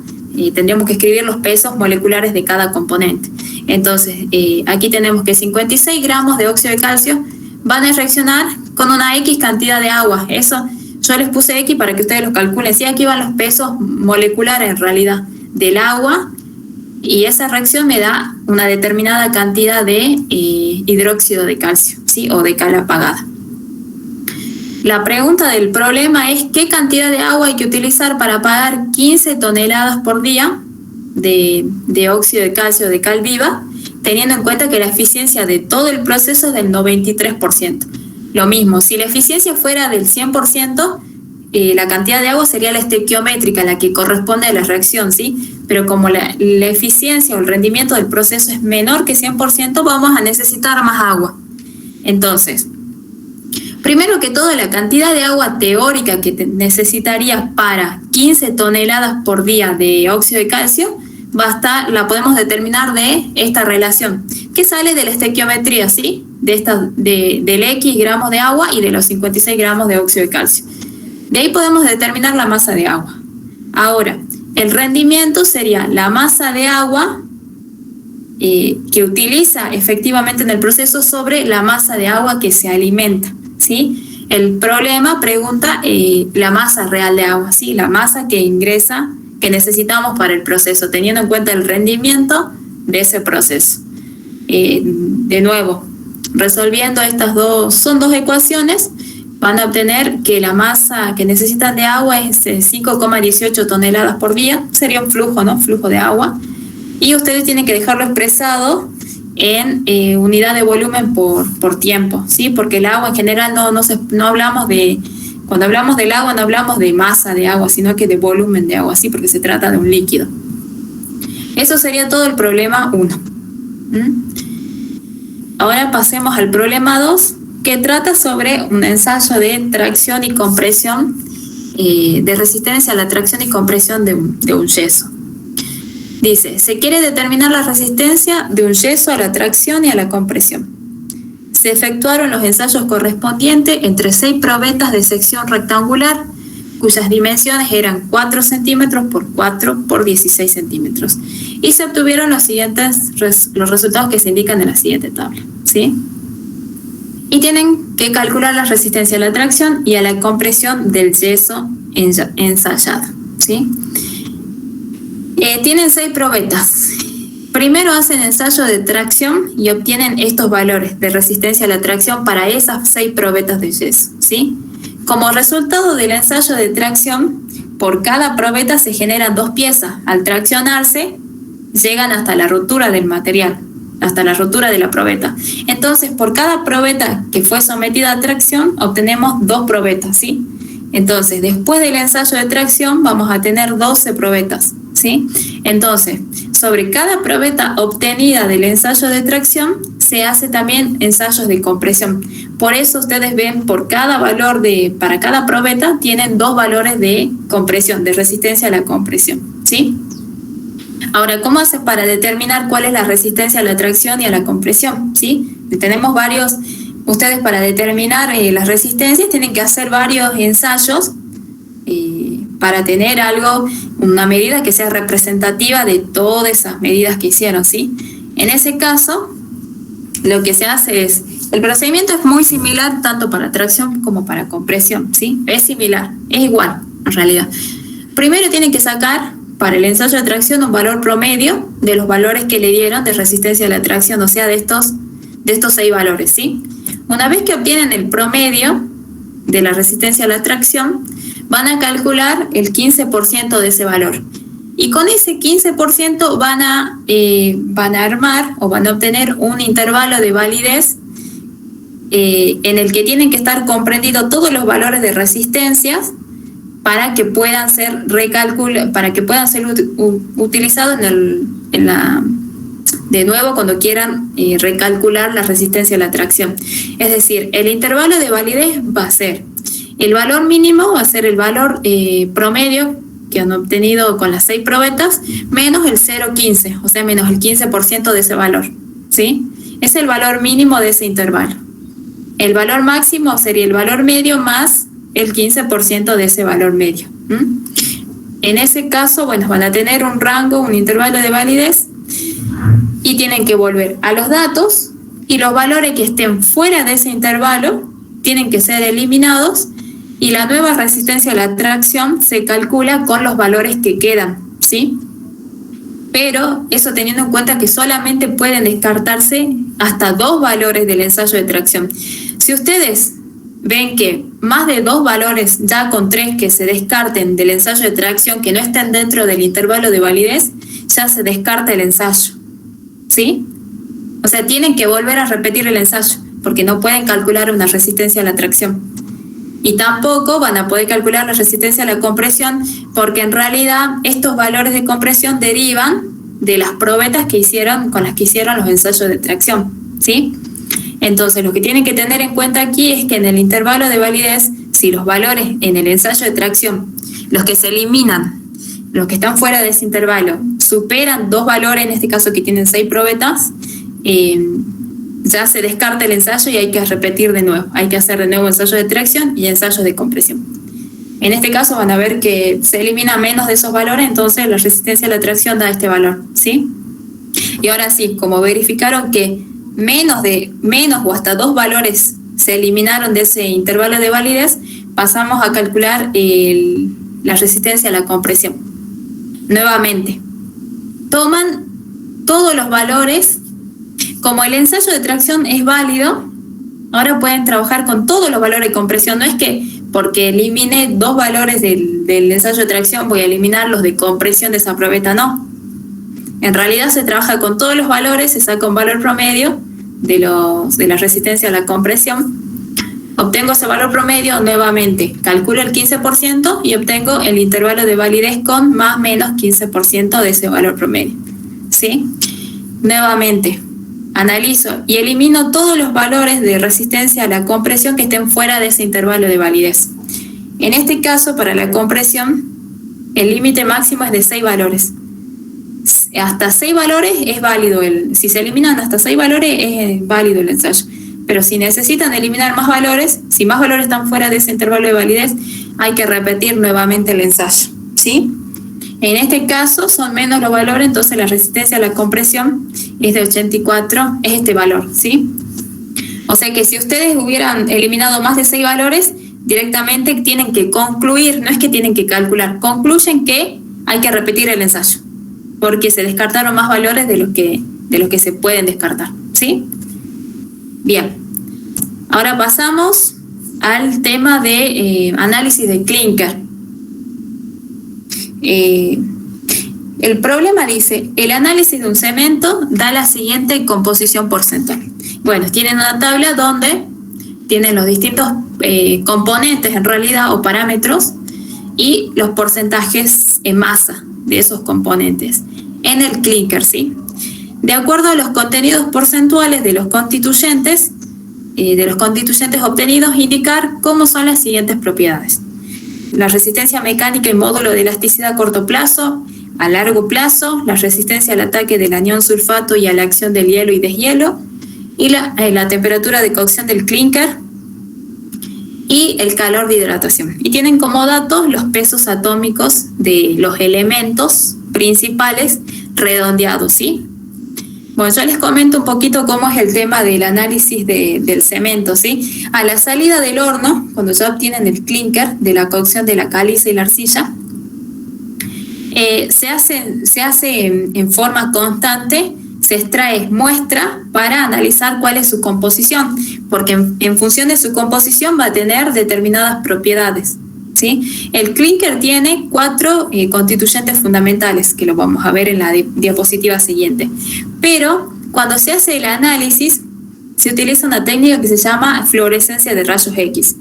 tendríamos que escribir los pesos moleculares de cada componente. Entonces, aquí tenemos que 56 gramos de óxido de calcio van a reaccionar con una X cantidad de agua. Eso yo les puse X para que ustedes lo calculen. Sí, aquí van los pesos moleculares en realidad del agua, y esa reacción me da una determinada cantidad de hidróxido de calcio, ¿sí? O de cal apagada. La pregunta del problema es ¿qué cantidad de agua hay que utilizar para apagar 15 toneladas por día de óxido de calcio de cal viva, teniendo en cuenta que la eficiencia de todo el proceso es del 93%? Lo mismo, si la eficiencia fuera del 100%, la cantidad de agua sería la estequiométrica, la que corresponde a la reacción, ¿sí? Pero como la eficiencia o el rendimiento del proceso es menor que 100%, vamos a necesitar más agua. Entonces, primero que todo, la cantidad de agua teórica que necesitaría para 15 toneladas por día de óxido de calcio la podemos determinar de esta relación, que sale de la estequiometría, ¿sí? Del X gramos de agua y de los 56 gramos de óxido de calcio. De ahí podemos determinar la masa de agua. Ahora, el rendimiento sería la masa de agua que utiliza efectivamente en el proceso sobre la masa de agua que se alimenta, ¿sí? El problema pregunta la masa real de agua, ¿sí? La masa que ingresa, que necesitamos para el proceso, teniendo en cuenta el rendimiento de ese proceso. De nuevo, resolviendo son dos ecuaciones, van a obtener que la masa que necesitan de agua es 5,18 toneladas por día, sería un flujo, ¿no? Flujo de agua. Y ustedes tienen que dejarlo expresado en unidad de volumen por tiempo, ¿sí? Porque el agua en general no hablamos de, cuando hablamos del agua no hablamos de masa de agua, sino que de volumen de agua, ¿sí? Porque se trata de un líquido. Eso sería todo el problema 1. Ahora pasemos al problema 2, que trata sobre un ensayo de tracción y compresión, de resistencia a la tracción y compresión de un yeso. Dice, se quiere determinar la resistencia de un yeso a la tracción y a la compresión. Se efectuaron los ensayos correspondientes entre 6 probetas de sección rectangular, cuyas dimensiones eran 4 centímetros por 4 por 16 centímetros. Y se obtuvieron los resultados que se indican en la siguiente tabla, ¿sí? Y tienen que calcular la resistencia a la tracción y a la compresión del yeso ensayado, ¿sí? Tienen 6 probetas. Primero hacen ensayo de tracción y obtienen estos valores de resistencia a la tracción para esas 6 probetas de yeso, ¿sí? Como resultado del ensayo de tracción, por cada probeta se generan 2 piezas. Al traccionarse, llegan hasta la rotura del material, hasta la rotura de la probeta. Entonces, por cada probeta que fue sometida a tracción, obtenemos 2 probetas, ¿sí? Entonces, después del ensayo de tracción, vamos a tener 12 probetas, ¿sí? Entonces, sobre cada probeta obtenida del ensayo de tracción, se hace también ensayos de compresión. Por eso ustedes ven, por cada valor para cada probeta, tienen 2 valores de compresión, de resistencia a la compresión, ¿sí? Ahora, ¿cómo hace para determinar cuál es la resistencia a la tracción y a la compresión? ¿Sí? Tenemos varios, ustedes para determinar las resistencias tienen que hacer varios ensayos para tener una medida que sea representativa de todas esas medidas que hicieron, ¿sí? En ese caso, lo que se hace es, el procedimiento es muy similar tanto para tracción como para compresión, ¿sí? Es similar, es igual en realidad. Primero tienen que sacar para el ensayo de tracción un valor promedio de los valores que le dieron de resistencia a la tracción, o sea, de estos 6 valores, ¿sí? Una vez que obtienen el promedio de la resistencia a la tracción, van a calcular el 15% de ese valor. Y con ese 15% van a armar o van a obtener un intervalo de validez en el que tienen que estar comprendidos todos los valores de resistencias para que puedan ser utilizados de nuevo cuando quieran recalcular la resistencia a la tracción. Es decir, el intervalo de validez va a ser el valor mínimo, va a ser el valor promedio que han obtenido con las 6 probetas, menos el 0,15, o sea, menos el 15% de ese valor, ¿sí? Es el valor mínimo de ese intervalo. El valor máximo sería el valor medio más el 15% de ese valor medio. En ese caso, bueno, van a tener un rango, un intervalo de validez y tienen que volver a los datos y los valores que estén fuera de ese intervalo tienen que ser eliminados y la nueva resistencia a la tracción se calcula con los valores que quedan, ¿sí? Pero eso teniendo en cuenta que solamente pueden descartarse hasta 2 valores del ensayo de tracción. Si ustedes ven que más de 2 valores, ya con 3 que se descarten del ensayo de tracción que no estén dentro del intervalo de validez, ya se descarta el ensayo, ¿sí? O sea, tienen que volver a repetir el ensayo porque no pueden calcular una resistencia a la tracción. Y tampoco van a poder calcular la resistencia a la compresión porque en realidad estos valores de compresión derivan de las probetas con las que hicieron los ensayos de tracción, ¿sí? Entonces, lo que tienen que tener en cuenta aquí es que en el intervalo de validez, si los valores en el ensayo de tracción, los que se eliminan, los que están fuera de ese intervalo, superan 2 valores, en este caso que tienen 6 probetas, ya se descarta el ensayo y hay que repetir de nuevo. Hay que hacer de nuevo ensayo de tracción y ensayo de compresión. En este caso van a ver que se elimina menos de esos valores, entonces la resistencia a la tracción da este valor, ¿sí? Y ahora sí, como verificaron que menos o hasta 2 valores se eliminaron de ese intervalo de validez, pasamos a calcular la resistencia a la compresión. Nuevamente, toman todos los valores, como el ensayo de tracción es válido, ahora pueden trabajar con todos los valores de compresión. No es que porque elimine 2 valores del ensayo de tracción voy a eliminar los de compresión de esa probeta, no. En realidad se trabaja con todos los valores, se saca un valor promedio de la resistencia a la compresión, obtengo ese valor promedio, nuevamente calculo el 15% y obtengo el intervalo de validez con más o menos 15% de ese valor promedio, ¿sí? Nuevamente analizo y elimino todos los valores de resistencia a la compresión que estén fuera de ese intervalo de validez. En este caso, para la compresión, el límite máximo es de 6 valores. Hasta 6 valores es válido, si se eliminan hasta 6 valores es válido el ensayo. Pero si necesitan eliminar más valores, si más valores están fuera de ese intervalo de validez, hay que repetir nuevamente el ensayo, ¿sí? En este caso son menos los valores, entonces la resistencia a la compresión es de 84, es este valor, ¿sí? O sea que si ustedes hubieran eliminado más de 6 valores, directamente tienen que concluir, no es que tienen que calcular, concluyen que hay que repetir el ensayo, porque se descartaron más valores de los que se pueden descartar, ¿sí? Bien, ahora pasamos al tema de análisis de Klinker. El problema dice, el análisis de un cemento da la siguiente composición porcentual. Bueno, tienen una tabla donde tienen los distintos componentes en realidad o parámetros y los porcentajes en masa de esos componentes en el clinker, ¿sí? De acuerdo a los contenidos porcentuales de los constituyentes obtenidos, indicar cómo son las siguientes propiedades. La resistencia mecánica y módulo de elasticidad a corto plazo, a largo plazo, la resistencia al ataque del anión sulfato y a la acción del hielo y deshielo, y la temperatura de cocción del clinker y el calor de hidratación. Y tienen como datos los pesos atómicos de los elementos principales redondeados, ¿sí? Bueno, yo les comento un poquito cómo es el tema del análisis del cemento, ¿sí? A la salida del horno, cuando ya obtienen el clinker de la cocción de la caliza y la arcilla, se hace en forma constante, se extrae muestra para analizar cuál es su composición, porque en función de su composición va a tener determinadas propiedades, ¿sí? El clinker tiene 4 constituyentes fundamentales, que lo vamos a ver en la diapositiva siguiente. Pero cuando se hace el análisis, se utiliza una técnica que se llama fluorescencia de rayos X.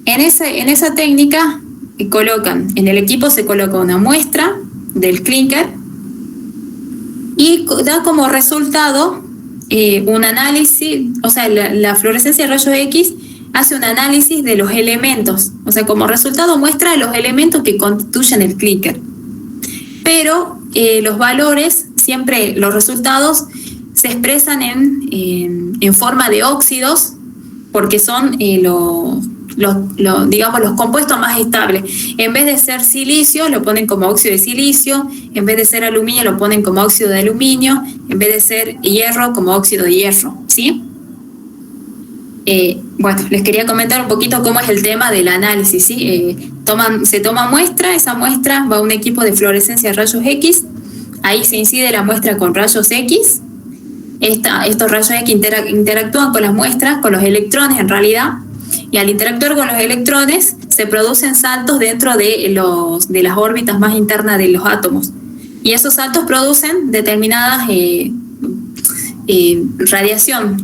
En esa técnica en el equipo se coloca una muestra del clinker y da como resultado un análisis, o sea, la fluorescencia de rayos X hace un análisis de los elementos, o sea, como resultado muestra los elementos que constituyen el clinker. Pero los valores, siempre los resultados se expresan en forma de óxidos, porque son digamos, los compuestos más estables. En vez de ser silicio, lo ponen como óxido de silicio; en vez de ser aluminio, lo ponen como óxido de aluminio; en vez de ser hierro, como óxido de hierro, ¿sí? Bueno, les quería comentar un poquito cómo es el tema del análisis, ¿sí? Se toma muestra, esa muestra va a un equipo de fluorescencia de rayos X, ahí se incide la muestra con rayos X, estos rayos X interactúan con las muestras, con los electrones en realidad, y al interactuar con los electrones se producen saltos dentro de las órbitas más internas de los átomos, y esos saltos producen determinadas radiación,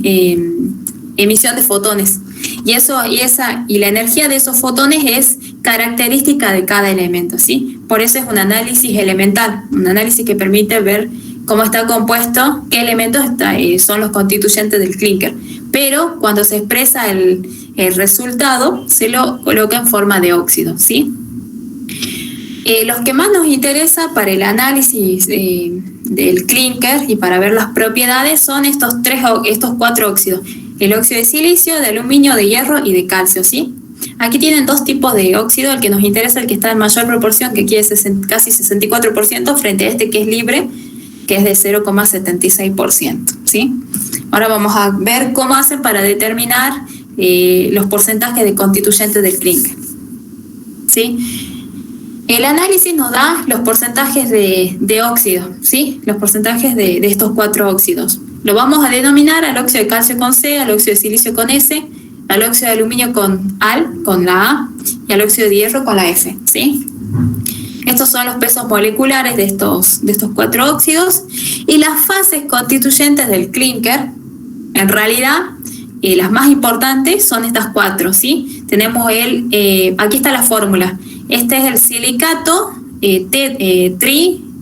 emisión de fotones, y la energía de esos fotones es característica de cada elemento, ¿sí? Por eso es un análisis elemental, un análisis que permite ver cómo está compuesto, qué elementos son los constituyentes del clinker. Pero cuando se expresa el resultado, se lo coloca en forma de óxido, ¿sí? Los que más nos interesa para el análisis del clinker y para ver las propiedades son estos 4 óxidos: el óxido de silicio, de aluminio, de hierro y de calcio, ¿sí? Aquí tienen 2 tipos de óxido, el que nos interesa, el que está en mayor proporción, que aquí es casi 64%, frente a este que es libre, que es de 0,76%, ¿sí? Ahora vamos a ver cómo hacen para determinar los porcentajes de constituyentes del clinker, ¿sí? El análisis nos da los porcentajes de óxido, ¿sí? Los porcentajes de estos 4 óxidos. Lo vamos a denominar al óxido de calcio con C, al óxido de silicio con S, al óxido de aluminio con la A y al óxido de hierro con la F, ¿sí? Estos son los pesos moleculares de estos 4 óxidos, y las fases constituyentes del clinker, en realidad, las más importantes son estas 4, ¿sí? Tenemos aquí está la fórmula. Este es el silicato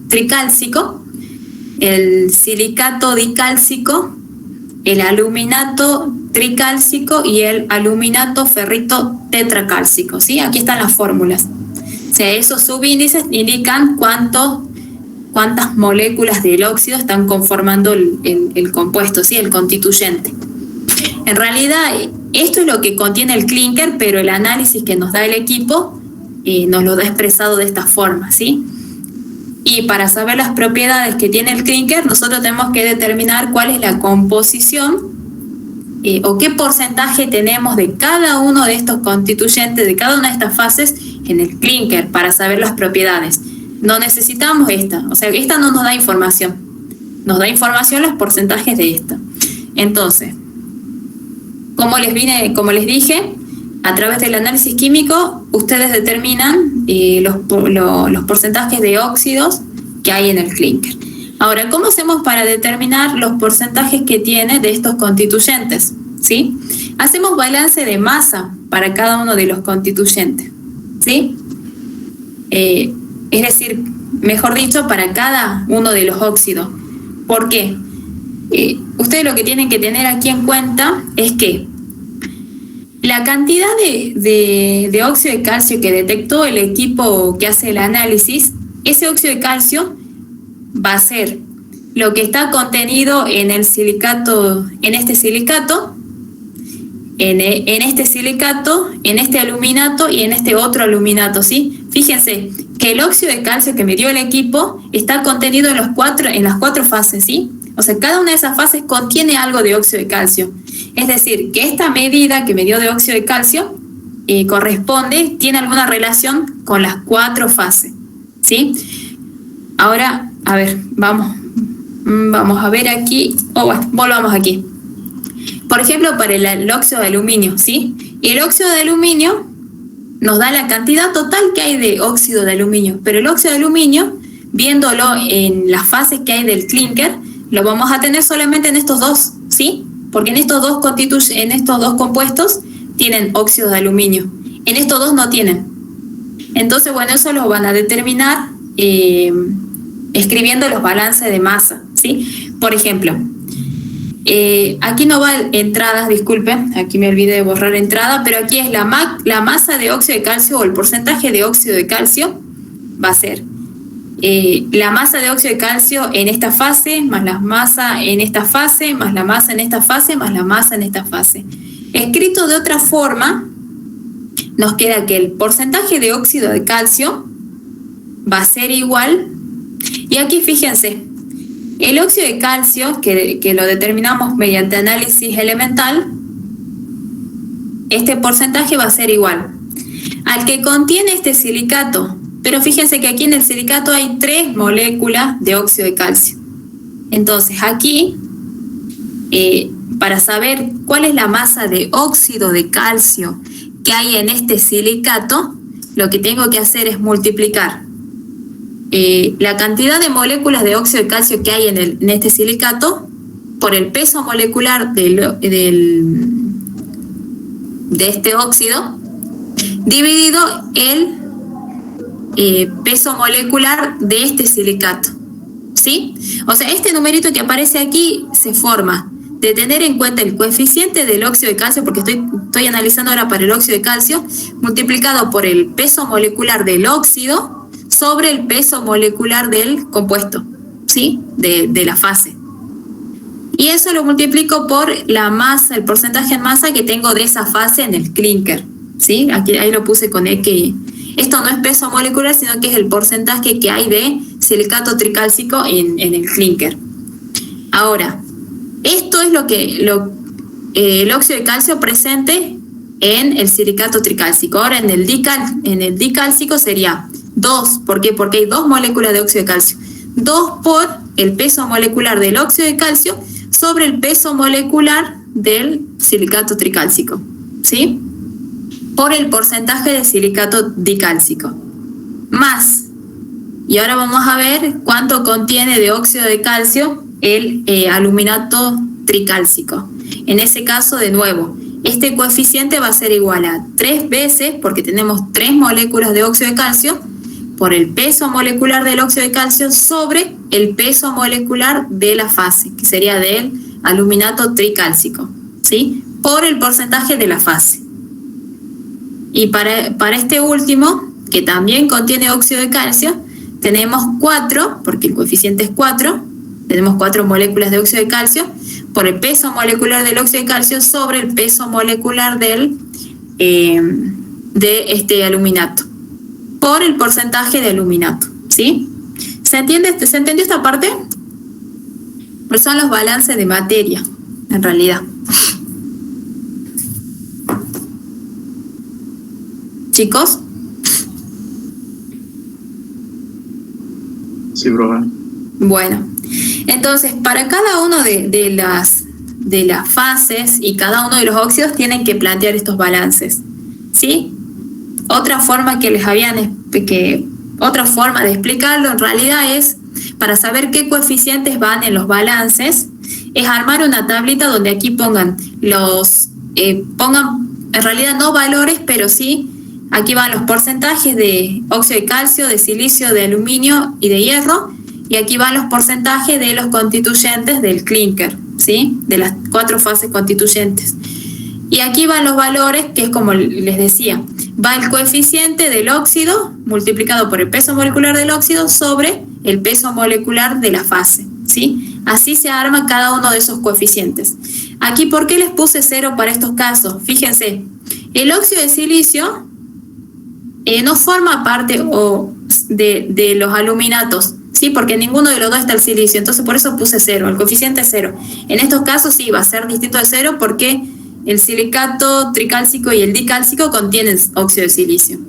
tricálcico, el silicato dicálcico, el aluminato tricálcico y el aluminato ferrito tetracálcico, ¿sí? Aquí están las fórmulas. O sea, esos subíndices indican cuántas moléculas del óxido están conformando el compuesto, ¿sí? El constituyente. En realidad, esto es lo que contiene el clinker, pero el análisis que nos da el equipo nos lo da expresado de esta forma, ¿sí? Y para saber las propiedades que tiene el clinker, nosotros tenemos que determinar cuál es la composición o qué porcentaje tenemos de cada uno de estos constituyentes, de cada una de estas fases en el clinker, para saber las propiedades. No necesitamos esta, o sea, esta no nos da información. Nos da información los porcentajes de esta. Entonces, como les dije, a través del análisis químico, ustedes determinan los porcentajes de óxidos que hay en el clúster. Ahora, ¿cómo hacemos para determinar los porcentajes que tiene de estos constituyentes? ¿Sí? Hacemos balance de masa para cada uno de los constituyentes. ¿Sí? Es decir, mejor dicho, para cada uno de los óxidos. ¿Por qué? Ustedes lo que tienen que tener aquí en cuenta es que la cantidad de óxido de calcio que detectó el equipo que hace el análisis, ese óxido de calcio va a ser lo que está contenido en el silicato, en este silicato, en este silicato, en este aluminato y en este otro aluminato, ¿sí? Fíjense que el óxido de calcio que me dio el equipo está contenido en las cuatro fases, ¿sí? O sea, cada una de esas fases contiene algo de óxido de calcio. Es decir, que esta medida que me dio de óxido de calcio tiene alguna relación con las 4 fases, ¿sí? Ahora, a ver, vamos a ver aquí, volvamos aquí. Por ejemplo, para el óxido de aluminio, ¿sí? Y el óxido de aluminio nos da la cantidad total que hay de óxido de aluminio, pero el óxido de aluminio, viéndolo en las fases que hay del clúster, lo vamos a tener solamente en estos dos, ¿sí? Porque en estos dos compuestos tienen óxido de aluminio, en estos dos no tienen. Entonces, bueno, eso lo van a determinar escribiendo los balances de masa, ¿sí? Por ejemplo, aquí no va entradas, disculpen, aquí me olvidé de borrar entrada, pero aquí es la masa de óxido de calcio o el porcentaje de óxido de calcio va a ser la masa de óxido de calcio en esta fase, más la masa en esta fase, más la masa en esta fase, más la masa en esta fase. Escrito de otra forma, nos queda que el porcentaje de óxido de calcio va a ser igual, y aquí fíjense, el óxido de calcio, que lo determinamos mediante análisis elemental, este porcentaje va a ser igual al que contiene este silicato. Pero fíjense que aquí en el silicato hay 3 moléculas de óxido de calcio. Entonces aquí, para saber cuál es la masa de óxido de calcio que hay en este silicato, lo que tengo que hacer es multiplicar la cantidad de moléculas de óxido de calcio que hay en este silicato por el peso molecular de este óxido dividido el peso molecular de este silicato, ¿sí? O sea, este numerito que aparece aquí se forma de tener en cuenta el coeficiente del óxido de calcio, porque estoy analizando ahora para el óxido de calcio, multiplicado por el peso molecular del óxido sobre el peso molecular del compuesto, ¿sí? De la fase. Y eso lo multiplico por la masa, el porcentaje en masa que tengo de esa fase en el clúster, ¿sí? Ahí lo puse con que esto no es peso molecular, sino que es el porcentaje que hay de silicato tricálcico en el clúster. Ahora, esto es lo que el óxido de calcio presente en el silicato tricálcico. Ahora en el dicálcico sería 2. ¿Por qué? Porque hay 2 moléculas de óxido de calcio. 2 por el peso molecular del óxido de calcio sobre el peso molecular del silicato tricálcico, ¿sí? Por el porcentaje de silicato dicálcico. Más. Y ahora vamos a ver cuánto contiene de óxido de calcio el aluminato tricálcico. En ese caso, de nuevo, este coeficiente va a ser igual a 3 veces, porque tenemos 3 moléculas de óxido de calcio, por el peso molecular del óxido de calcio sobre el peso molecular de la fase, que sería del aluminato tricálcico, ¿sí? Por el porcentaje de la fase. Y para este último, que también contiene óxido de calcio, tenemos 4, porque el coeficiente es 4, tenemos 4 moléculas de óxido de calcio, por el peso molecular del óxido de calcio sobre el peso molecular de este aluminato, por el porcentaje de aluminato, ¿sí? ¿Se entendió esta parte? Pues son los balances de materia, en realidad. ¿Chicos? Sí, profe. Bueno, entonces para cada uno de las fases y cada uno de los óxidos tienen que plantear estos balances, ¿sí? Otra forma de explicarlo en realidad es para saber qué coeficientes van en los balances, es armar una tablita donde aquí pongan en realidad no valores, pero sí, aquí van los porcentajes de óxido de calcio, de silicio, de aluminio y de hierro, y aquí van los porcentajes de los constituyentes del clinker, ¿sí? De las 4 fases constituyentes. Y aquí van los valores, que es como les decía, va el coeficiente del óxido multiplicado por el peso molecular del óxido sobre el peso molecular de la fase, ¿sí? Así se arma cada uno de esos coeficientes. Aquí, ¿por qué les puse 0 para estos casos? Fíjense, el óxido de silicio no forma parte de los aluminatos, ¿sí? Porque en ninguno de los dos está el silicio, entonces por eso puse 0, el coeficiente es 0. En estos casos sí va a ser distinto de 0 porque el silicato tricálcico y el dicálcico contienen óxido de silicio.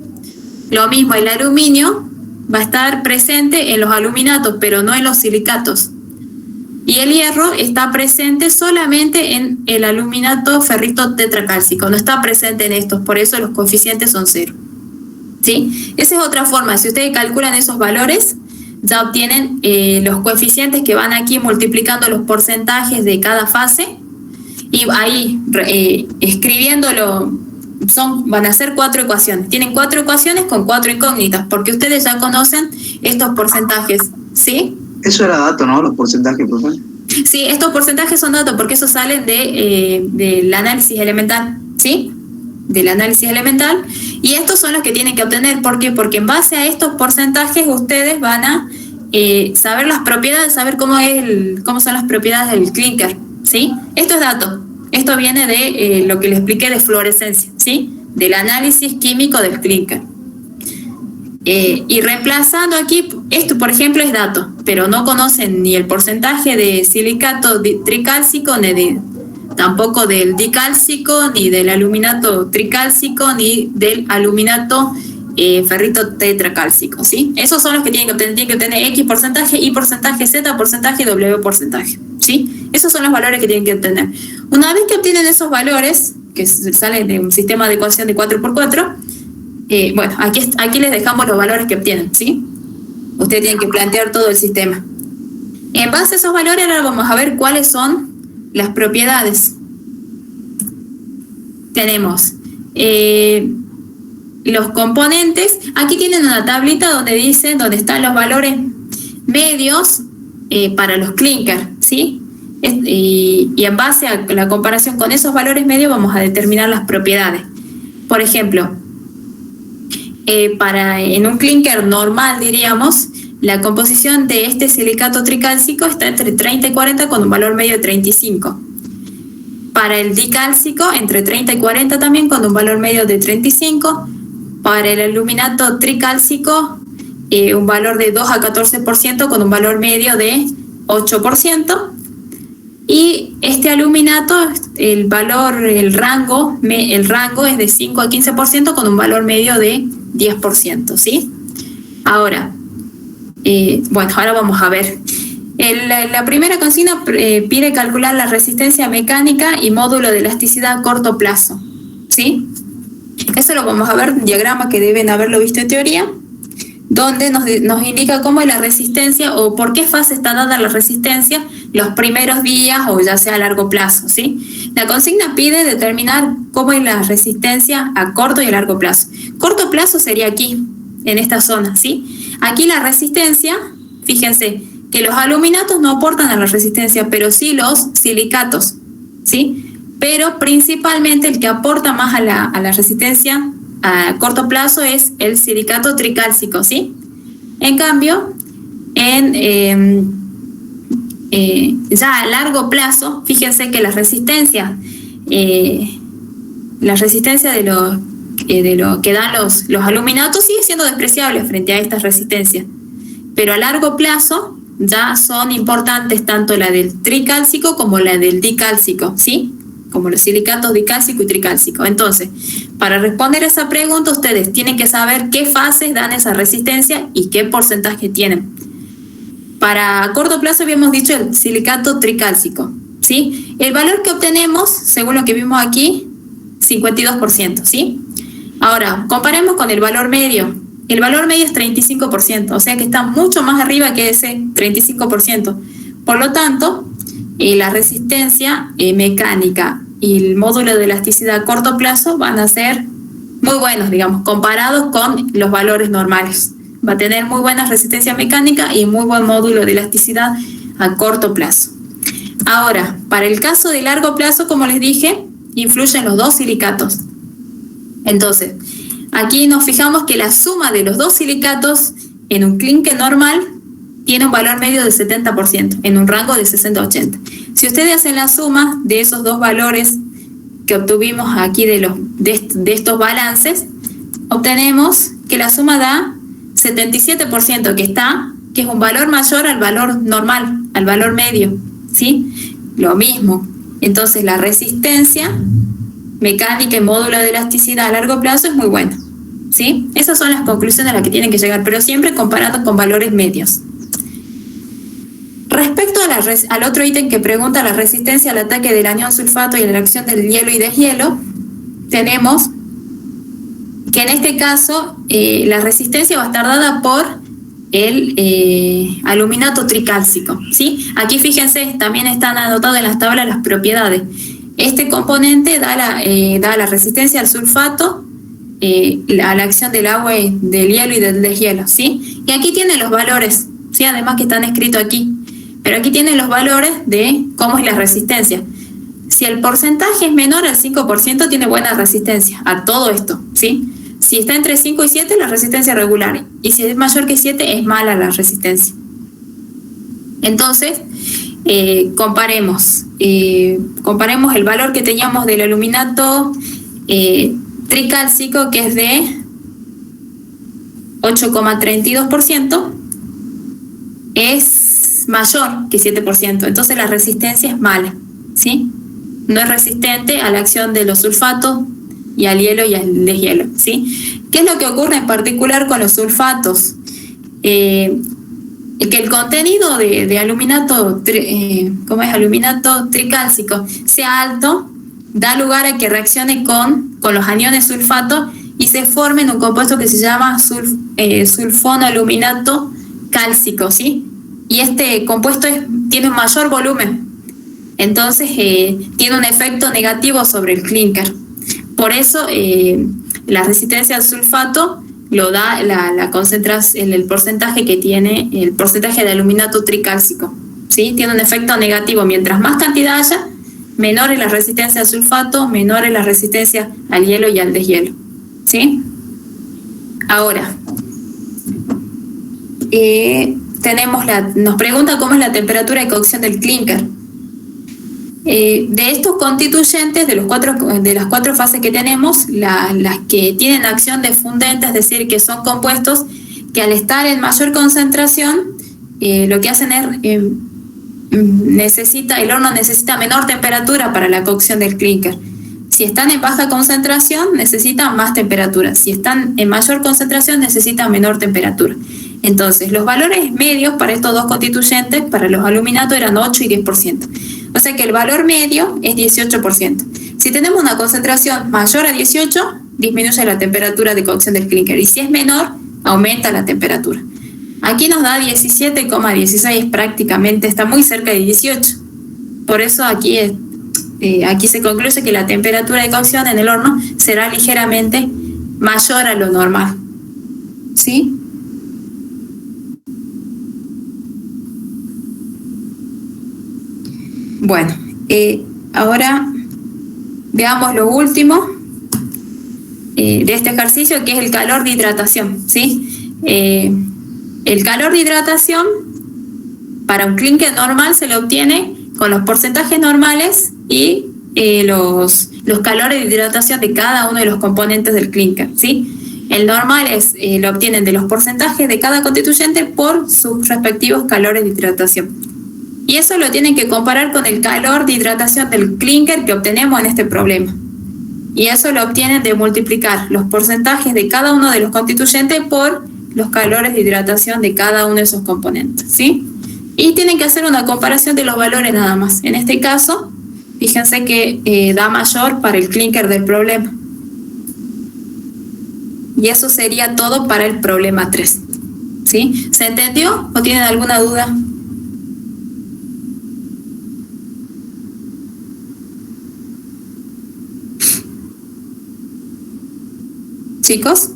Lo mismo, el aluminio va a estar presente en los aluminatos, pero no en los silicatos. Y el hierro está presente solamente en el aluminato ferrito tetracálcico, no está presente en estos, por eso los coeficientes son 0. ¿Sí? Esa es otra forma, si ustedes calculan esos valores, ya obtienen los coeficientes que van aquí multiplicando los porcentajes de cada fase, y ahí escribiéndolo van a ser 4 ecuaciones. Tienen 4 ecuaciones con 4 incógnitas, porque ustedes ya conocen estos porcentajes, ¿sí? Eso era dato, ¿no? Los porcentajes, profesor. Sí, estos porcentajes son datos porque esos salen del análisis elemental, ¿sí? Del análisis elemental. Y estos son los que tienen que obtener. ¿Por qué? Porque en base a estos porcentajes ustedes van a saber las propiedades, saber cómo son las propiedades del clinker, ¿sí? Esto es dato. Esto viene de lo que les expliqué de fluorescencia, ¿sí? Del análisis químico del clinker. Y reemplazando aquí, esto por ejemplo es dato, pero no conocen ni el porcentaje de silicato tricálcico, tampoco del dicálcico, ni del aluminato tricálcico, ni del aluminato ferrito tetracálcico, ¿sí? Esos son los que tienen que obtener X porcentaje, Y porcentaje, Z porcentaje, W porcentaje, ¿sí? Esos son los valores que tienen que obtener. Una vez que obtienen esos valores, que salen de un sistema de ecuación de 4×4, bueno, aquí les dejamos los valores que obtienen, ¿sí? Ustedes tienen que plantear todo el sistema. En base a esos valores, ahora vamos a ver cuáles son las propiedades. Tenemos los componentes. Aquí tienen una tablita donde están los valores medios para los clinker, ¿sí? Y en base a la comparación con esos valores medios vamos a determinar las propiedades. Por ejemplo, en un clinker normal, diríamos, la composición de este silicato tricálcico está entre 30 y 40 con un valor medio de 35. Para el dicálcico, entre 30 y 40 también con un valor medio de 35. Para el aluminato tricálcico, un valor de 2 a 14% con un valor medio de 8%. Y este aluminato, el rango es de 5 a 15% con un valor medio de 10%, ¿sí? Ahora, ahora vamos a ver. La primera consigna pide calcular la resistencia mecánica y módulo de elasticidad a corto plazo, ¿sí? Eso lo vamos a ver en diagrama que deben haberlo visto en teoría, donde nos indica cómo es la resistencia o por qué fase está dada la resistencia los primeros días o ya sea a largo plazo, ¿sí? La consigna pide determinar cómo es la resistencia a corto y a largo plazo. Corto plazo sería aquí, en esta zona, ¿sí? Aquí la resistencia, fíjense que los aluminatos no aportan a la resistencia, pero sí los silicatos, ¿sí? Pero principalmente el que aporta más a la resistencia a corto plazo es el silicato tricálcico, ¿sí? En cambio, ya a largo plazo, fíjense que la resistencia de lo que dan los aluminatos sigue siendo despreciable frente a estas resistencias, pero a largo plazo ya son importantes tanto la del tricálcico como la del dicálcico, ¿sí? Como los silicatos dicálcico y tricálcico. Entonces, para responder a esa pregunta, ustedes tienen que saber qué fases dan esa resistencia y qué porcentaje tienen. Para corto plazo habíamos dicho el silicato tricálcico, ¿sí? El valor que obtenemos, según lo que vimos aquí, 52%, ¿sí? Ahora, comparemos con el valor medio. el valor medio es 35%, o sea que está mucho más arriba que ese 35%. Por lo tanto, la resistencia mecánica y el módulo de elasticidad a corto plazo van a ser muy buenos, digamos, comparados con los valores normales. Va a tener muy buena resistencia mecánica y muy buen módulo de elasticidad a corto plazo. Ahora, para el caso de largo plazo, como les dije, influyen los dos silicatos. Entonces, aquí nos fijamos que la suma de los dos silicatos en un clinker normal tiene un valor medio de 70%, en un rango de 60-80. Si ustedes hacen la suma de esos dos valores que obtuvimos aquí de estos balances, obtenemos que la suma da 77%, que es un valor mayor al valor normal, al valor medio, ¿sí? Lo mismo. Entonces la resistencia mecánica y módulo de elasticidad a largo plazo es muy buena, ¿sí? Esas son las conclusiones a las que tienen que llegar, pero siempre comparando con valores medios. Respecto al otro ítem que pregunta la resistencia al ataque del anión sulfato y la reacción del hielo y deshielo, tenemos que en este caso la resistencia va a estar dada por el aluminato tricálcico, ¿sí? Aquí fíjense, también están anotadas en las tablas las propiedades. Este componente da la resistencia al sulfato, a la acción del agua, del hielo y del deshielo, ¿sí? Y aquí tienen los valores, ¿sí? Además que están escritos aquí. Pero aquí tienen los valores de cómo es la resistencia. Si el porcentaje es menor al 5%, tiene buena resistencia a todo esto, ¿sí? Si está entre 5 y 7, la resistencia es regular. Y si es mayor que 7, es mala la resistencia. Entonces, comparemos el valor que teníamos del aluminato tricálcico, que es de 8,32%, es mayor que 7%, entonces la resistencia es mala, ¿sí? No es resistente a la acción de los sulfatos y al hielo y al deshielo, ¿sí? ¿Qué es lo que ocurre en particular con los sulfatos? Que el contenido de aluminato, aluminato tricálcico sea alto, da lugar a que reaccione con los aniones sulfato y se forme en un compuesto que se llama sulfonoaluminato cálcico, ¿sí? Y este compuesto tiene un mayor volumen, entonces tiene un efecto negativo sobre el clinker. Por eso la resistencia al sulfato lo da la concentración, el porcentaje que tiene, el porcentaje de aluminato tricálcico, ¿sí? Tiene un efecto negativo. Mientras más cantidad haya, menor es la resistencia al sulfato, menor es la resistencia al hielo y al deshielo, ¿sí? Ahora, nos pregunta cómo es la temperatura de cocción del clinker. De estos constituyentes, de las cuatro fases que tenemos, las que tienen acción de fundente, es decir, que son compuestos que al estar en mayor concentración, lo que hacen es, el horno necesita menor temperatura para la cocción del clinker. Si están en baja concentración, necesitan más temperatura. Si están en mayor concentración, necesitan menor temperatura. Entonces, los valores medios para estos dos constituyentes, para los aluminatos, eran 8 y 10%. O sea que el valor medio es 18%. Si tenemos una concentración mayor a 18, disminuye la temperatura de cocción del clinker. Y si es menor, aumenta la temperatura. Aquí nos da 17,16 prácticamente, está muy cerca de 18. Por eso aquí se concluye que la temperatura de cocción en el horno será ligeramente mayor a lo normal, ¿sí? Bueno, ahora veamos lo último de este ejercicio, que es el calor de hidratación, ¿sí? El calor de hidratación para un clinker normal se lo obtiene con los porcentajes normales y los calores de hidratación de cada uno de los componentes del clinker, ¿sí? El normal lo obtienen de los porcentajes de cada constituyente por sus respectivos calores de hidratación. Y eso lo tienen que comparar con el calor de hidratación del clinker que obtenemos en este problema. Y eso lo obtienen de multiplicar los porcentajes de cada uno de los constituyentes por los calores de hidratación de cada uno de esos componentes, ¿sí? Y tienen que hacer una comparación de los valores nada más. En este caso, fíjense que da mayor para el clinker del problema. Y eso sería todo para el problema 3. ¿Sí? ¿Se entendió o tienen alguna duda? Chicos.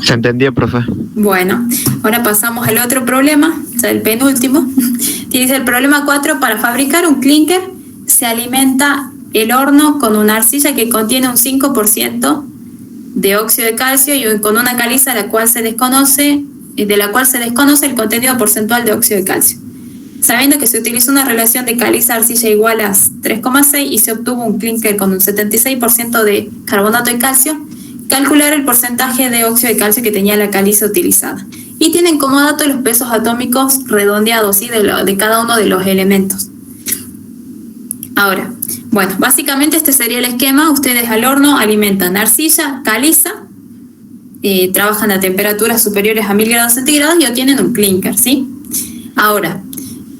Se entendió, profe. Bueno, ahora pasamos al otro problema, o sea, el penúltimo. Dice el problema 4, para fabricar un clinker se alimenta el horno con una arcilla que contiene un 5% de óxido de calcio y con una caliza de la cual se desconoce el contenido porcentual de óxido de calcio. Sabiendo que se utilizó una relación de caliza-arcilla igual a 3,6 y se obtuvo un clinker con un 76% de carbonato de calcio, calcular el porcentaje de óxido de calcio que tenía la caliza utilizada. Y tienen como dato los pesos atómicos redondeados, ¿sí? de cada uno de los elementos. Ahora, bueno, básicamente este sería el esquema. Ustedes al horno alimentan arcilla, caliza, trabajan a temperaturas superiores a 1000 grados centígrados y obtienen un clinker, ¿sí? Ahora,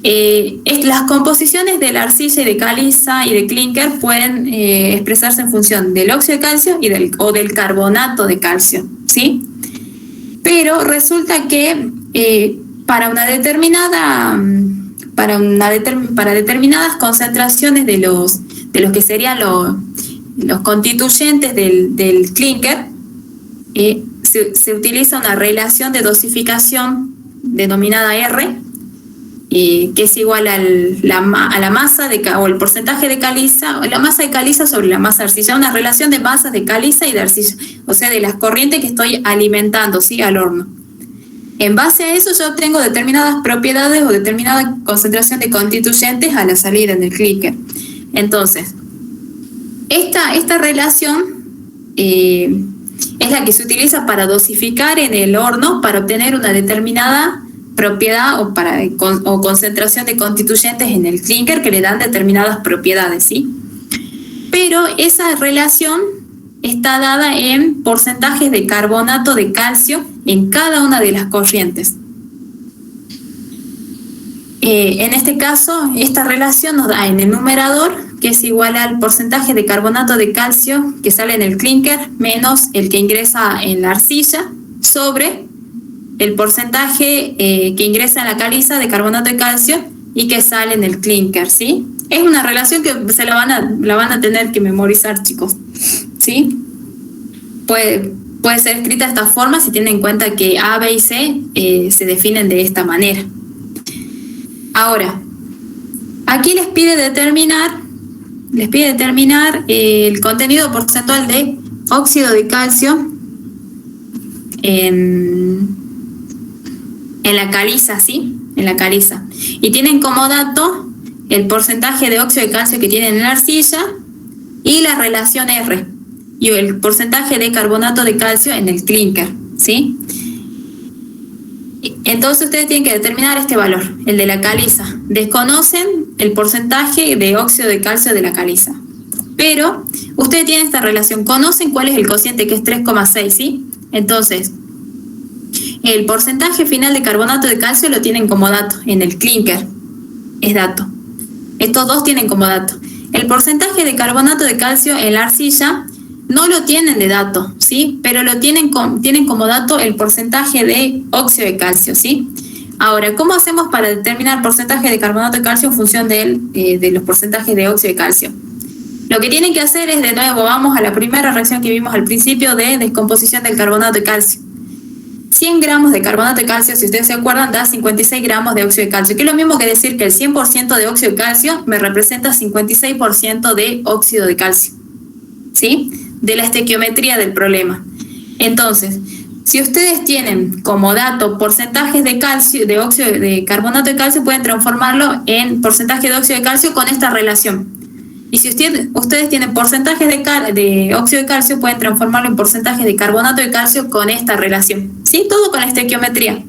las composiciones de la arcilla y de caliza y de clinker pueden expresarse en función del óxido de calcio o del carbonato de calcio, ¿sí? Pero resulta que para determinadas concentraciones de los que serían los constituyentes del clinker, se utiliza una relación de dosificación denominada R, que es igual a la masa o el porcentaje de caliza, o la masa de caliza sobre la masa de arcilla, una relación de masas de caliza y de arcilla, o sea, de las corrientes que estoy alimentando, ¿sí? al horno. En base a eso yo obtengo determinadas propiedades o determinada concentración de constituyentes a la salida en el clinker. Entonces, esta relación es la que se utiliza para dosificar en el horno para obtener una determinada propiedad o concentración de constituyentes en el clinker que le dan determinadas propiedades, ¿sí? Pero esa relación está dada en porcentajes de carbonato de calcio en cada una de las corrientes. En este caso, esta relación nos da en el numerador, que es igual al porcentaje de carbonato de calcio que sale en el clinker menos el que ingresa en la arcilla sobre el porcentaje que ingresa en la caliza de carbonato de calcio y que sale en el clinker, ¿sí? Es una relación que se la van a tener que memorizar, chicos, ¿sí? Puede ser escrita de esta forma si tienen en cuenta que A, B y C se definen de esta manera. Ahora, aquí les pide determinar el contenido porcentual de óxido de calcio en la caliza, ¿sí? En la caliza. Y tienen como dato el porcentaje de óxido de calcio que tienen en la arcilla y la relación R. Y el porcentaje de carbonato de calcio en el clinker, ¿sí? Entonces ustedes tienen que determinar este valor, el de la caliza. Desconocen el porcentaje de óxido de calcio de la caliza. Pero ustedes tienen esta relación, conocen cuál es el cociente, que es 3,6, ¿sí? Entonces, el porcentaje final de carbonato de calcio lo tienen como dato en el clinker. Es dato. Estos dos tienen como dato. El porcentaje de carbonato de calcio en la arcilla no lo tienen de dato, ¿sí? Pero lo tienen como dato el porcentaje de óxido de calcio, ¿sí? Ahora, ¿cómo hacemos para determinar porcentaje de carbonato de calcio en función de los porcentajes de óxido de calcio? Lo que tienen que hacer es, de nuevo, vamos a la primera reacción que vimos al principio de descomposición del carbonato de calcio. 100 gramos de carbonato de calcio, si ustedes se acuerdan, da 56 gramos de óxido de calcio, que es lo mismo que decir que el 100% de óxido de calcio me representa 56% de óxido de calcio, ¿sí? De la estequiometría del problema. Entonces, si ustedes tienen como dato porcentajes de calcio, de carbonato de calcio, pueden transformarlo en porcentaje de óxido de calcio con esta relación. Y si ustedes tienen porcentajes de óxido de calcio, pueden transformarlo en porcentaje de carbonato de calcio con esta relación, ¿sí? Todo con la estequiometría.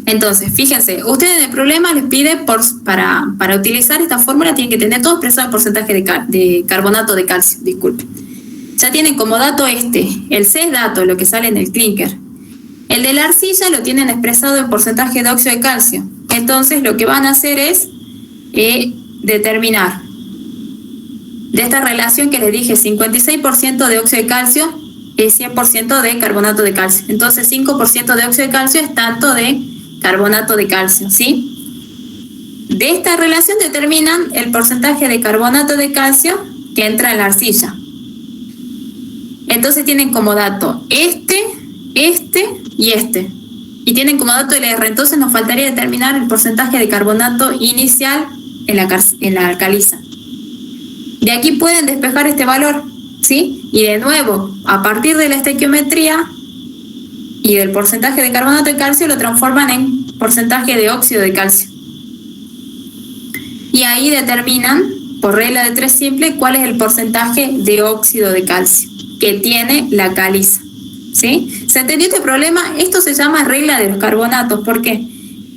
Entonces, fíjense, ustedes en el problema les pide, para utilizar esta fórmula, tienen que tener todo expresado en porcentaje de carbonato de calcio, disculpen. Ya tienen como dato el C es dato, lo que sale en el clinker. El de la arcilla lo tienen expresado en porcentaje de óxido de calcio. Entonces, lo que van a hacer es determinar de esta relación que les dije, 56% de óxido de calcio es 100% de carbonato de calcio. Entonces 5% de óxido de calcio es tanto de carbonato de calcio, ¿sí? De esta relación determinan el porcentaje de carbonato de calcio que entra en la arcilla. Entonces tienen como dato este y este. Y tienen como dato el R. Entonces nos faltaría determinar el porcentaje de carbonato inicial en la alcaliza. De aquí pueden despejar este valor, ¿sí? Y de nuevo, a partir de la estequiometría y del porcentaje de carbonato de calcio, lo transforman en porcentaje de óxido de calcio. Y ahí determinan, por regla de 3 simple, cuál es el porcentaje de óxido de calcio que tiene la caliza, ¿sí? ¿Se entendió este problema? Esto se llama regla de los carbonatos. ¿Por qué?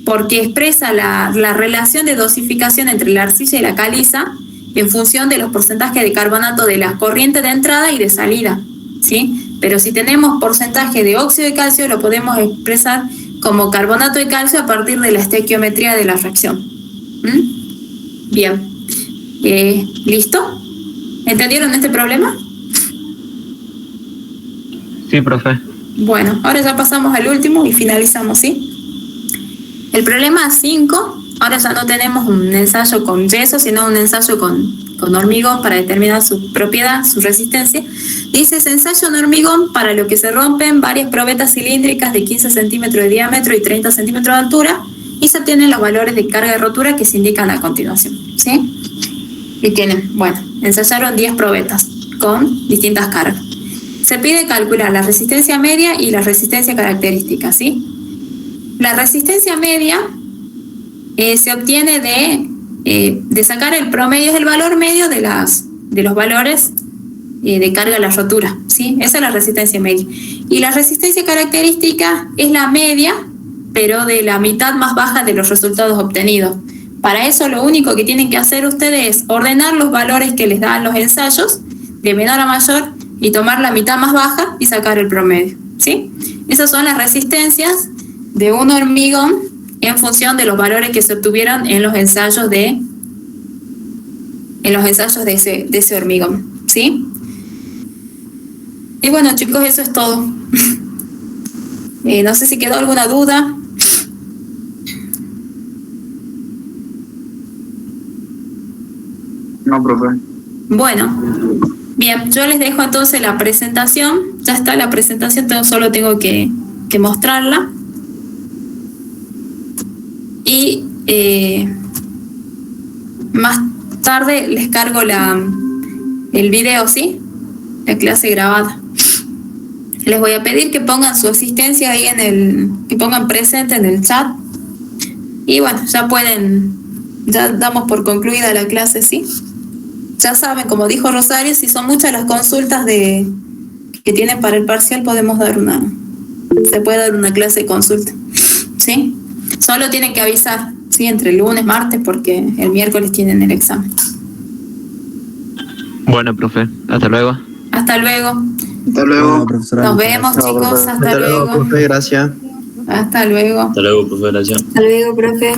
Porque expresa la relación de dosificación entre la arcilla y la caliza en función de los porcentajes de carbonato de las corrientes de entrada y de salida, ¿sí? Pero si tenemos porcentaje de óxido de calcio, lo podemos expresar como carbonato de calcio a partir de la estequiometría de la reacción. Bien. ¿Listo? ¿Entendieron este problema? Sí, profe. Bueno, ahora ya pasamos al último y finalizamos, ¿sí? El problema 5, ahora ya no tenemos un ensayo con yeso, sino un ensayo con hormigón para determinar su propiedad, su resistencia. Dice, se ensaya un hormigón para lo que se rompen varias probetas cilíndricas de 15 centímetros de diámetro y 30 centímetros de altura y se obtienen los valores de carga de rotura que se indican a continuación, ¿sí? Y tienen, bueno, ensayaron 10 probetas con distintas cargas. Se pide calcular la resistencia media y la resistencia característica, ¿sí? La resistencia media se obtiene de sacar el promedio, es el valor medio de los valores de carga de la rotura, ¿sí? Esa es la resistencia media. Y la resistencia característica es la media, pero de la mitad más baja de los resultados obtenidos. Para eso lo único que tienen que hacer ustedes es ordenar los valores que les dan los ensayos, de menor a mayor, y tomar la mitad más baja y sacar el promedio, ¿sí? Esas son las resistencias de un hormigón en función de los valores que se obtuvieron en los ensayos de ese hormigón, ¿sí? Y bueno, chicos, eso es todo. No sé si quedó alguna duda. No, profe. Bueno, bien, yo les dejo entonces la presentación. Ya está la presentación, solo tengo que mostrarla. Y más tarde les cargo el video, ¿sí? La clase grabada. Les voy a pedir que pongan su asistencia ahí que pongan presente en el chat. Y bueno, ya damos por concluida la clase, ¿sí? Ya saben, como dijo Rosario, si son muchas las consultas que tienen para el parcial, se puede dar una clase de consulta, ¿sí? Solo tienen que avisar, ¿sí? Entre el lunes, martes, porque el miércoles tienen el examen. Bueno, profe, hasta luego. Hasta luego. Hasta luego. Nos vemos, chicos. Hasta luego. Profe, gracias. Hasta luego. Hasta luego, profe, gracias. Hasta luego, profe.